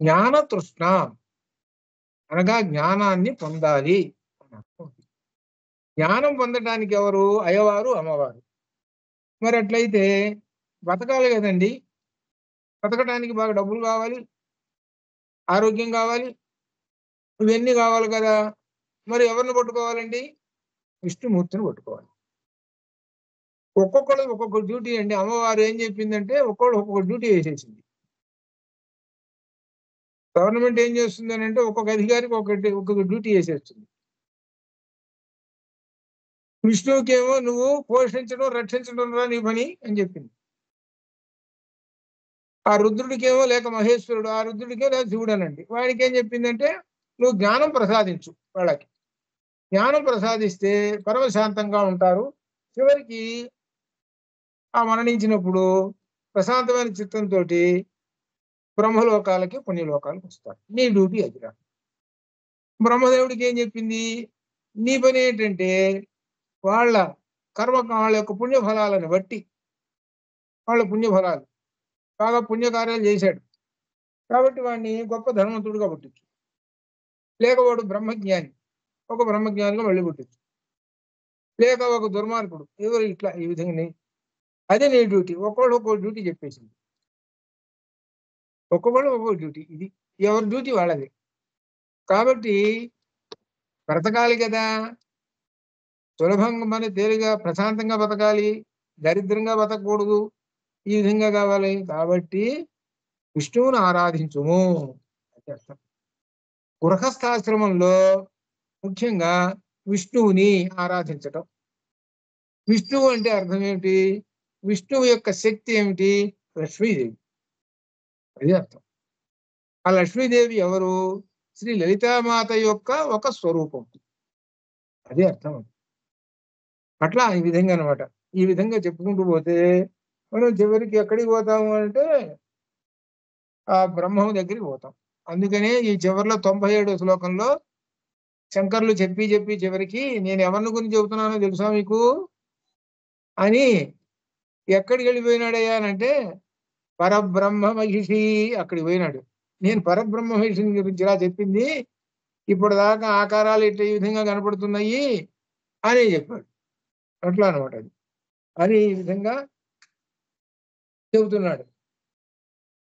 S1: జ్ఞాన తృష్ణ, అనగా జ్ఞానాన్ని పొందాలి అని అర్థం. జ్ఞానం పొందటానికి ఎవరు? అయ్యవారు అమ్మవారు. మరి అట్లయితే బతకాలి కదండి. బతకటానికి బాగా డబ్బులు కావాలి, ఆరోగ్యం కావాలి, ఇవన్నీ కావాలి కదా. మరి ఎవరిని పట్టుకోవాలండి? విష్ణుమూర్తిని పట్టుకోవాలి. ఒక్కొక్కరు ఒక్కొక్క డ్యూటీ అండి. అమ్మవారు ఏం చెప్పిందంటే ఒక్కొక్కరు ఒక్కొక్క డ్యూటీ వేసేసింది. గవర్నమెంట్ ఏం చేస్తుంది అని అంటే ఒక్కొక్క అధికారికి ఒక్కొక్క డ్యూటీ వేసేస్తుంది. విష్ణువుకేమో నువ్వు పోషించడం, రక్షించడం రా నీ పని అని చెప్పింది. ఆ రుద్రుడికేమో లేక మహేశ్వరుడు, ఆ రుద్రుడికే లేక శివుడు అనండి. వాడికి ఏం చెప్పిందంటే నువ్వు జ్ఞానం ప్రసాదించు. వాళ్ళకి జ్ఞానం ప్రసాదిస్తే పరమశాంతంగా ఉంటారు. చివరికి ఆ మరణించినప్పుడు ప్రశాంతమైన చిత్తంతో బ్రహ్మలోకాలకి పుణ్యలోకాలకు వస్తారు. నీ డ్యూటీ అదిరా. బ్రహ్మదేవుడికి ఏం చెప్పింది? నీ పని ఏంటంటే వాళ్ళ వాళ్ళ యొక్క పుణ్యఫలాలను బట్టి, వాళ్ళ పుణ్యఫలాలు బాగా పుణ్యకార్యాలు చేశాడు కాబట్టి వాడిని గొప్ప ధనవంతుడిగా పుట్టించు, లేక వాడు బ్రహ్మజ్ఞాని, ఒక బ్రహ్మజ్ఞానిగా మళ్ళీ పుట్టించు, లేక ఒక దుర్మార్గుడు, ఎవరు ఇట్లా ఈ విధంగా. అదే నీ డ్యూటీ. ఒక్కోళ్ళు ఒక్కో డ్యూటీ చెప్పేసింది. ఒక్కొక్కళ్ళు ఒక్కో డ్యూటీ. ఇది ఎవరి డ్యూటీ వాళ్ళది. కాబట్టి బ్రతకాలి కదా, సులభంగా మన తేలిగా ప్రశాంతంగా బతకాలి, దరిద్రంగా బతకూడదు, ఈ విధంగా కావాలి. కాబట్టి విష్ణువుని ఆరాధించుము అని అర్థం. గృహస్థాశ్రమంలో ముఖ్యంగా విష్ణువుని ఆరాధించటం. విష్ణువు అంటే అర్థం ఏమిటి? విష్ణువు యొక్క శక్తి ఏమిటి? లక్ష్మీదేవి. అది అర్థం. ఆ లక్ష్మీదేవి ఎవరు? శ్రీ లలితామాత యొక్క ఒక స్వరూపం. అదే అర్థం. అట్లా ఈ విధంగా అనమాట. ఈ విధంగా చెప్పుకుంటూ పోతే మనం చివరికి ఎక్కడికి పోతాము అంటే ఆ బ్రహ్మం దగ్గరికి పోతాం. అందుకనే ఈ చివరిలో 97వ శ్లోకంలో శంకర్లు చెప్పి చెప్పి చివరికి నేను ఎవరిని గురించి చెబుతున్నానో తెలుసా మీకు అని, ఎక్కడికి వెళ్ళిపోయినాడయ్యా అంటే పరబ్రహ్మ మహిషి అక్కడికి పోయినాడు. నేను పరబ్రహ్మ మహిషిని గురించి ఇలా చెప్పింది, ఇప్పుడు దాకా ఆకారాలు ఇట్లా ఈ విధంగా కనపడుతున్నాయి అని చెప్పాడు. అట్లా అనమాట అది. అని ఈ విధంగా చెబుతున్నాడు.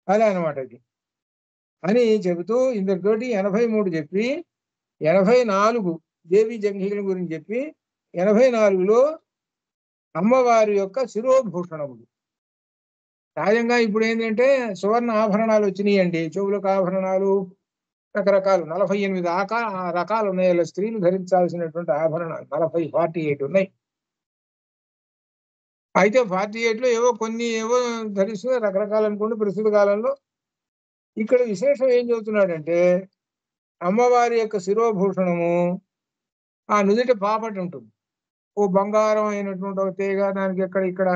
S1: అదే అనమాట అది. అని చెబుతూ ఇంతటితోటి 83 చెప్పి 84 దేవి జంఘికల గురించి చెప్పి 84లో అమ్మవారి యొక్క శిరోభూషణములు. సహజంగా ఇప్పుడు ఏంటంటే సువర్ణ ఆభరణాలు వచ్చినాయండి. చెవులకు ఆభరణాలు రకరకాలు 48 రకాలు ఉన్నాయి. ఇలా స్త్రీలు ధరించాల్సినటువంటి ఆభరణాలు 48 ఉన్నాయి. అయితే 48లో ఏవో కొన్ని ఏవో ధరిస్తూ రకరకాలు అనుకోండి ప్రస్తుత కాలంలో. ఇక్కడ విశేషం ఏం చెబుతున్నాడంటే అమ్మవారి యొక్క శిరోభూషణము ఆ నుదిట పాపటి ఉంటుంది. ఓ బంగారం అయినటువంటి ఒక తీగ, దానికి ఇక్కడ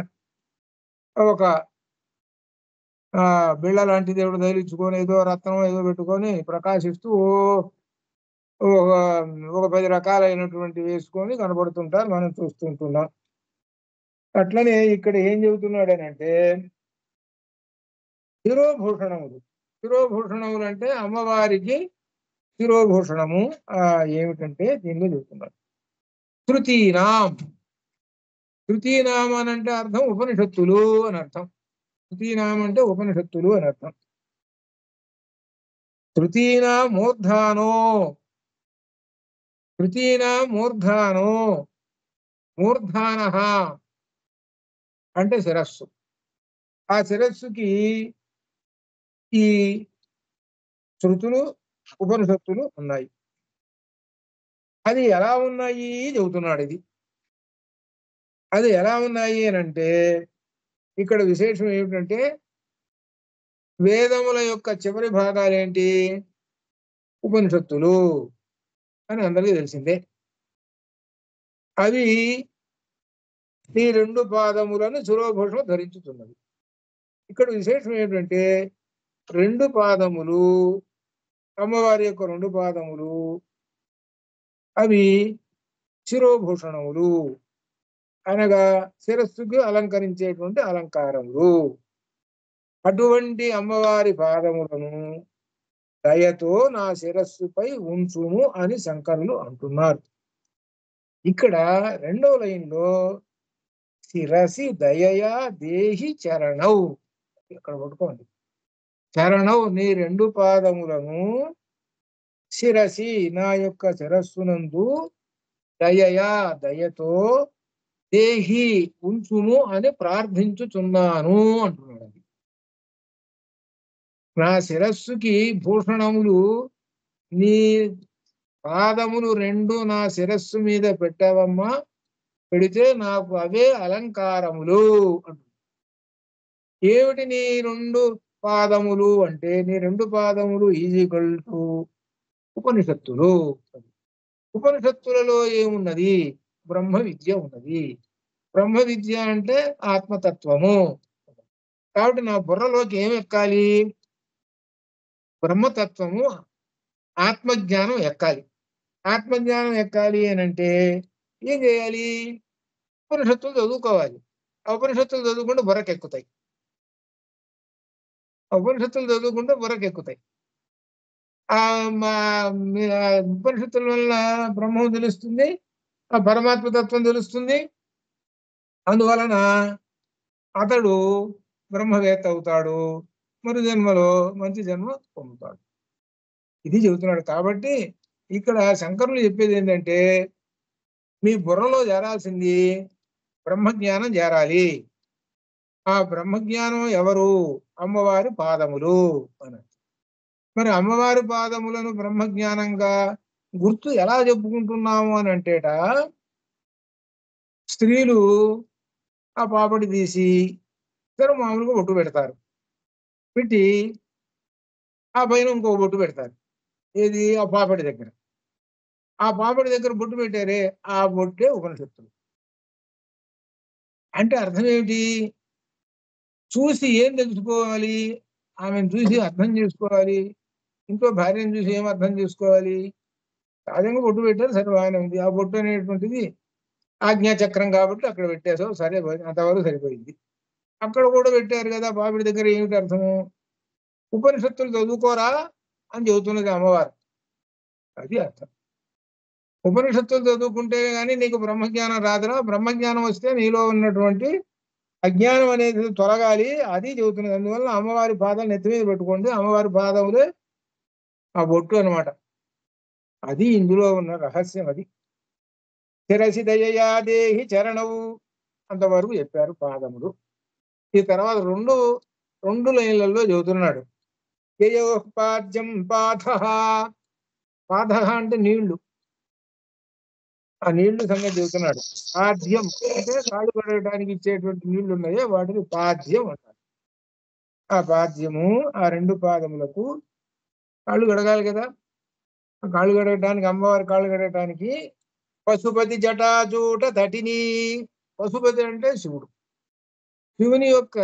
S1: ఒక బిళ్ళ లాంటిది ఎవడు తగిలించుకొని ఏదో రత్నం ఏదో పెట్టుకొని ప్రకాశిస్తూ ఒక ఒక 10 రకాలైనటువంటి వేసుకొని కనబడుతుంటారు, మనం చూస్తుంటున్నాం. అట్లనే ఇక్కడ ఏం చెబుతున్నాడనంటే శిరోభూషణములు. శిరోభూషణములు అంటే అమ్మవారికి శిరోభూషణము ఏమిటంటే దీనిలో చెబుతున్నాడు. శృతీనాం. శృతీనాం అని అంటే అర్థం ఉపనిషత్తులు అని అర్థం. శృతీనాం అంటే ఉపనిషత్తులు అని అర్థం. శృతీనా మూర్ధానో. శృతీనా మూర్ధానో. మూర్ధాన అంటే శిరస్సు. ఆ శిరస్సుకి ఈ శృతులు ఉపనిషత్తులు ఉన్నాయి. అది ఎలా ఉన్నాయి చెబుతున్నాడు. ఇది అది ఎలా ఉన్నాయి అని అంటే ఇక్కడ విశేషం ఏమిటంటే వేదముల యొక్క చివరి భాగాలేంటి? ఉపనిషత్తులు అని అందరికీ తెలిసిందే. అవి ఈ 2 పాదములను శిరోభూషణం ధరించుతున్నది. ఇక్కడ విశేషం ఏంటంటే 2 పాదములు, అమ్మవారి యొక్క 2 పాదములు అవి శిరోభూషణములు అనగా శిరస్సుకు అలంకరించేటువంటి అలంకారములు. అటువంటి అమ్మవారి పాదములను దయతో నా శిరస్సుపై ఉంచుము అని శంకరులు అంటున్నారు. ఇక్కడ 2వ లైన్లో శిరసి దయయా దేహి చరణౌ, ఇక్కడ పట్టుకోండి. చరణౌ నీ 2 పాదములను శిరసి నా యొక్క శిరస్సునందు దయయా దయతో దేహి ఉంచుము అని ప్రార్థించుచున్నాను అంటున్నాడు. నా శిరస్సుకి భూషణములు నీ పాదములు 2 నా శిరస్సు మీద పెట్టావమ్మా, పెడితే నాకు అవే అలంకారములు అంటున్నాడు. ఏమిటి నీ 2 పాదములు అంటే నీ 2 పాదములు ఈక్వల్ టు ఉపనిషత్తులు. ఉపనిషత్తులలో ఏమున్నది? బ్రహ్మ విద్య ఉన్నది. బ్రహ్మ విద్య అంటే ఆత్మతత్వము. కాబట్టి నా బుర్రలోకి ఏం ఎక్కాలి? బ్రహ్మతత్వము, ఆత్మజ్ఞానం ఎక్కాలి. ఆత్మజ్ఞానం ఎక్కాలి అనంటే ఏం చేయాలి? ఉపనిషత్తులు చదువుకోవాలి. ఆ ఉపనిషత్తులు చదువుకుంటే బుర్రకెక్కుతాయి. ఉపనిషత్తులు చదువుకుంటే బుర్రకెక్కుతాయి. ఉపనిషత్తుల వల్ల బ్రహ్మం తెలుస్తుంది, ఆ పరమాత్మ తత్వం తెలుస్తుంది. అందువలన అతడు బ్రహ్మవేత్త అవుతాడు, మరు జన్మలో మంచి జన్మ పొందుతాడు. ఇది చెబుతున్నాడు. కాబట్టి ఇక్కడ శంకరులు చెప్పేది ఏంటంటే, మీ బుర్రలో చేరాల్సింది బ్రహ్మజ్ఞానం చేరాలి. ఆ బ్రహ్మజ్ఞానం ఎవరు? అమ్మవారి పాదములు అని. మరి అమ్మవారి పాదములను బ్రహ్మజ్ఞానంగా గుర్తు ఎలా చెప్పుకుంటున్నాము అని అంటేట, స్త్రీలు ఆ పాపడి తీసి ఇద్దరు మామూలుగా బొట్టు పెడతారు. పెట్టి ఆ పైన ఇంకో బొట్టు పెడతారు. ఏది? ఆ పాపడి దగ్గర. ఆ పాపడి దగ్గర బొట్టు పెట్టారే, ఆ బొట్టే ఉపనిషత్తులు. అంటే అర్థం ఏమిటి? చూసి ఏం తెలుసుకోవాలి? ఆమెను చూసి అర్థం చేసుకోవాలి. ఇంకో భార్యను చూసి ఏం అర్థం చేసుకోవాలి? సహజంగా బొట్టు పెట్టారు, సరే బాగానే ఉంది. ఆ బొట్టు అనేటువంటిది ఆజ్ఞాచక్రం కాబట్టి అక్కడ పెట్టేసావు, సరే అంతవరకు సరిపోయింది. అక్కడ కూడా పెట్టారు కదా పాపిడి దగ్గర, ఏమిటి అర్థము? ఉపనిషత్తులు చదువుకోరా అని చెబుతున్నది అమ్మవారు. అది అర్థం. ఉపనిషత్తులు చదువుకుంటే గానీ నీకు బ్రహ్మజ్ఞానం రాదురా. బ్రహ్మజ్ఞానం వస్తే నీలో ఉన్నటువంటి అజ్ఞానం అనేది తొలగాలి, అది చెబుతున్నది. అందువల్ల అమ్మవారి పాదాలు నెత్తి మీద పెట్టుకోండి. అమ్మవారి పాదములే ఆ బొట్టు అనమాట. అది ఇందులో ఉన్న రహస్యం. అది శిరసి దయయా దేహి చరణవు అంతవరకు చెప్పారు పాదములు. ఈ తర్వాత రెండు లైన్లలో చెబుతున్నాడు. యయోపాద్యం పాథః. పాథః అంటే నీళ్లు. ఆ నీళ్లు సంగతి చెబుతున్నాడు. పాద్యం అంటే కాళ్ళు కడగడానికి ఇచ్చేటువంటి నీళ్లు ఉన్నాయో వాటిని పాద్యం అంటారు. ఆ పాద్యము, ఆ రెండు పాదములకు కాళ్ళు కడగాలి కదా. కాళ్ళు కడగడానికి, అమ్మవారి కాళ్ళు కడగడానికి పశుపతి జటాజూట తటిని. పశుపతి అంటే శివుడు. శివుని యొక్క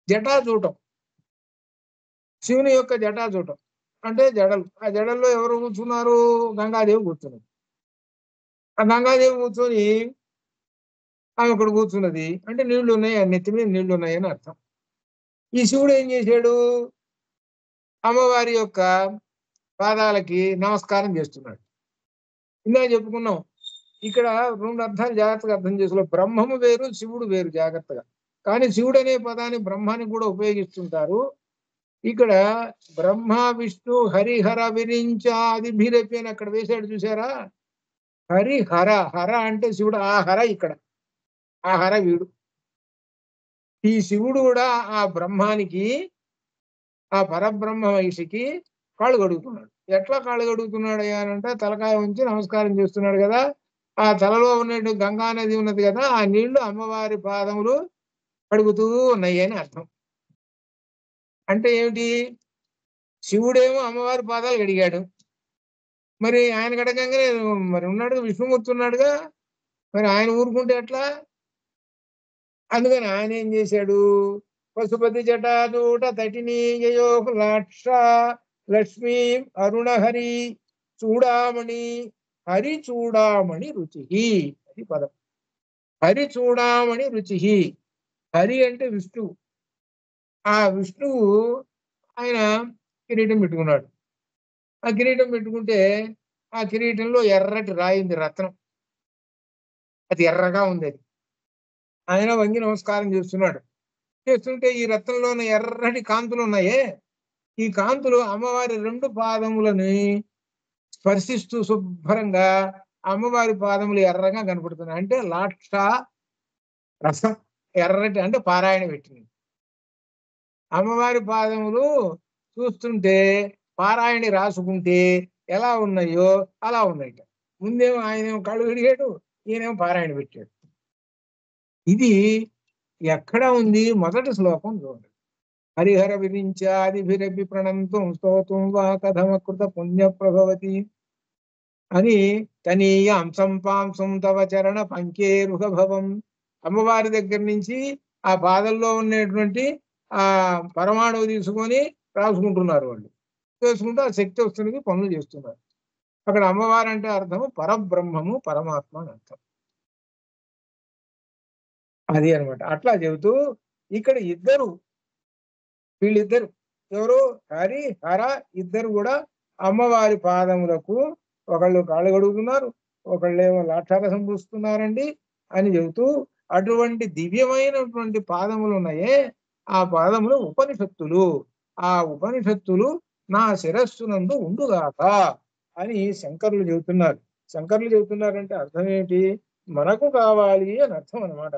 S1: జటాజూటం. శివుని యొక్క జటాజూటం అంటే జడలు. ఆ జడల్లో ఎవరు కూర్చున్నారు? గంగాదేవి కూర్చున్నది. ఆ గంగాదేవి కూర్చొని ఆమె ఇక్కడ కూర్చున్నది అంటే నీళ్లు ఉన్నాయి, ఆ నెత్తి మీద నీళ్లు ఉన్నాయని అర్థం. ఈ శివుడు ఏం చేశాడు? అమ్మవారి యొక్క పాదాలకి నమస్కారం చేస్తున్నాడు. ఇందాక చెప్పుకున్నాం. ఇక్కడ రెండు అర్థాలు జాగ్రత్తగా అర్థం చేసుకోవాలి. బ్రహ్మము వేరు, శివుడు వేరు జాగ్రత్తగా. కానీ శివుడు అనే పదాన్ని బ్రహ్మానికి కూడా ఉపయోగిస్తుంటారు. ఇక్కడ బ్రహ్మ విష్ణు హరిహర విరించాది భీరపి అని అక్కడ వేశాడు చూసారా? హరిహర. హర అంటే శివుడు. ఆ హర ఇక్కడ. ఆ హర వీడు. ఈ శివుడు కూడా ఆ బ్రహ్మానికి, ఆ పరబ్రహ్మ మహిషికి కాళ్ళు కడుగుతున్నాడు. ఎట్లా కాళ్ళు కడుగుతున్నాడు అంటే తలకాయ ఉంచి నమస్కారం చేస్తున్నాడు కదా. ఆ తలలో ఉన్నట్టు గంగా నది ఉన్నది కదా, ఆ నీళ్లు అమ్మవారి పాదములు కడుగుతూ ఉన్నాయి అని అర్థం. అంటే ఏమిటి? శివుడేమో అమ్మవారి పాదాలు కడిగాడు. మరి ఆయన కడగంగానే మరి ఉన్నాడు, విష్ణుమూర్తి ఉన్నాడుగా. మరి ఆయన ఊరుకుంటే ఎట్లా? అందుకని ఆయన ఏం చేశాడు? పశుపతి జటాజూట తటినీయో లాక్ష లక్ష్మీ అరుణహరి చూడామణి. హరి చూడామణి రుచి. అది పదం. హరి చూడామణి రుచి. హరి అంటే విష్ణువు. ఆ విష్ణువు ఆయన కిరీటం పెట్టుకున్నాడు. ఆ కిరీటం పెట్టుకుంటే ఆ కిరీటంలో ఎర్రటి రాయింది, రత్నం. అది ఎర్రగా ఉంది. అది ఆయన వంగి నమస్కారం చేస్తున్నాడు. చేస్తుంటే ఈ రత్నంలోని ఎర్రటి కాంతులు ఉన్నాయే, ఈ కాంతులు అమ్మవారి రెండు పాదములని స్పర్శిస్తూ శుభ్రంగా అమ్మవారి పాదములు ఎర్రగా కనపడుతున్నాయి. అంటే లాక్ష రసం. ఎర్రటి అంటే పారాయణ పెట్టింది. అమ్మవారి పాదములు చూస్తుంటే పారాయణ రాసుకుంటే ఎలా ఉన్నాయో అలా ఉన్నాయిట. ముందేమో ఆయనేమో కళ్ళు కడిగాడు, ఈయనేమో పారాయణ పెట్టాడు. ఇది ఎక్కడ ఉంది? మొదటి శ్లోకం చూడండి. హరిహర విరించాదిభిరపి ప్రణంతం స్తోతుం వా కథమకృత పుణ్య ప్రభవతి. అని తనీయ అంశం పాంసం తవ చరణ పంకేరుహభవం. అమ్మవారి దగ్గర నుంచి ఆ పాదల్లో ఉండేటువంటి ఆ పరమాణువు తీసుకొని రాసుకుంటున్నారు వాళ్ళు. చేసుకుంటూ ఆ శక్తి వస్తున్నది, పనులు చేస్తున్నారు. అక్కడ అమ్మవారు అంటే అర్థము పరబ్రహ్మము, పరమాత్మ అని అర్థం. అది అనమాట. అట్లా చెబుతూ ఇక్కడ వీళ్ళిద్దరు ఎవరు హరి హర ఇద్దరు కూడా అమ్మవారి పాదములకు ఒకళ్ళు కాళ్ళు కడుగుతున్నారు, ఒకళ్ళేమో లాక్షారసం పూస్తున్నారండి అని చెబుతూ అటువంటి దివ్యమైనటువంటి పాదములు ఉన్నాయే ఆ పాదములు ఉపనిషత్తులు. ఆ ఉపనిషత్తులు నా శిరస్సునందు ఉండుగాక అని శంకరులు చెబుతున్నారు. శంకరులు చెబుతున్నారంటే అర్థం ఏంటి? మనకు కావాలి అని అర్థం అనమాట.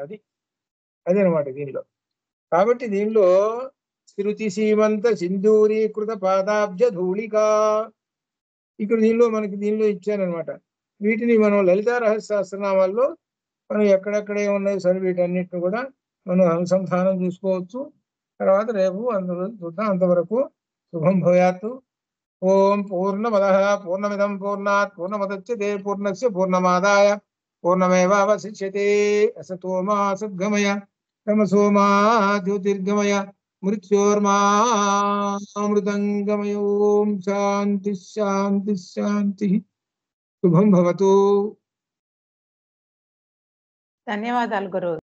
S1: అదనమాట దీనిలో. కాబట్టి దీనిలో శృతి సీమంత సింధూరీకృత పాదాబ్జ ధూళిక, ఇక్కడ దీనిలో ఇచ్చానమాట. వీటిని మనం లలితా రహస్య సహస్రనామాల్లో మనం ఎక్కడెక్కడ ఏమున్నాయి సరే వీటన్నిటిని కూడా మనం అనుసంధానం చూసుకోవచ్చు. తర్వాత రేపు అందులో చూద్దాం. అంతవరకు శుభం భూయాత్తు. ఓం పూర్ణమదః పూర్ణమిదం పూర్ణాత్ పూర్ణముదచ్యతే పూర్ణస్య పూర్ణమాదాయ పూర్ణమేవావశిష్యతే. అసతో మా సద్గమయ తమసో మా జ్యోతిర్గమయ మృత్యోర్మామృతంగమయ. ఓం శాంతి శాంతి శాంతి. శుభం భవతు.
S2: ధన్యవాదాలు గురువు.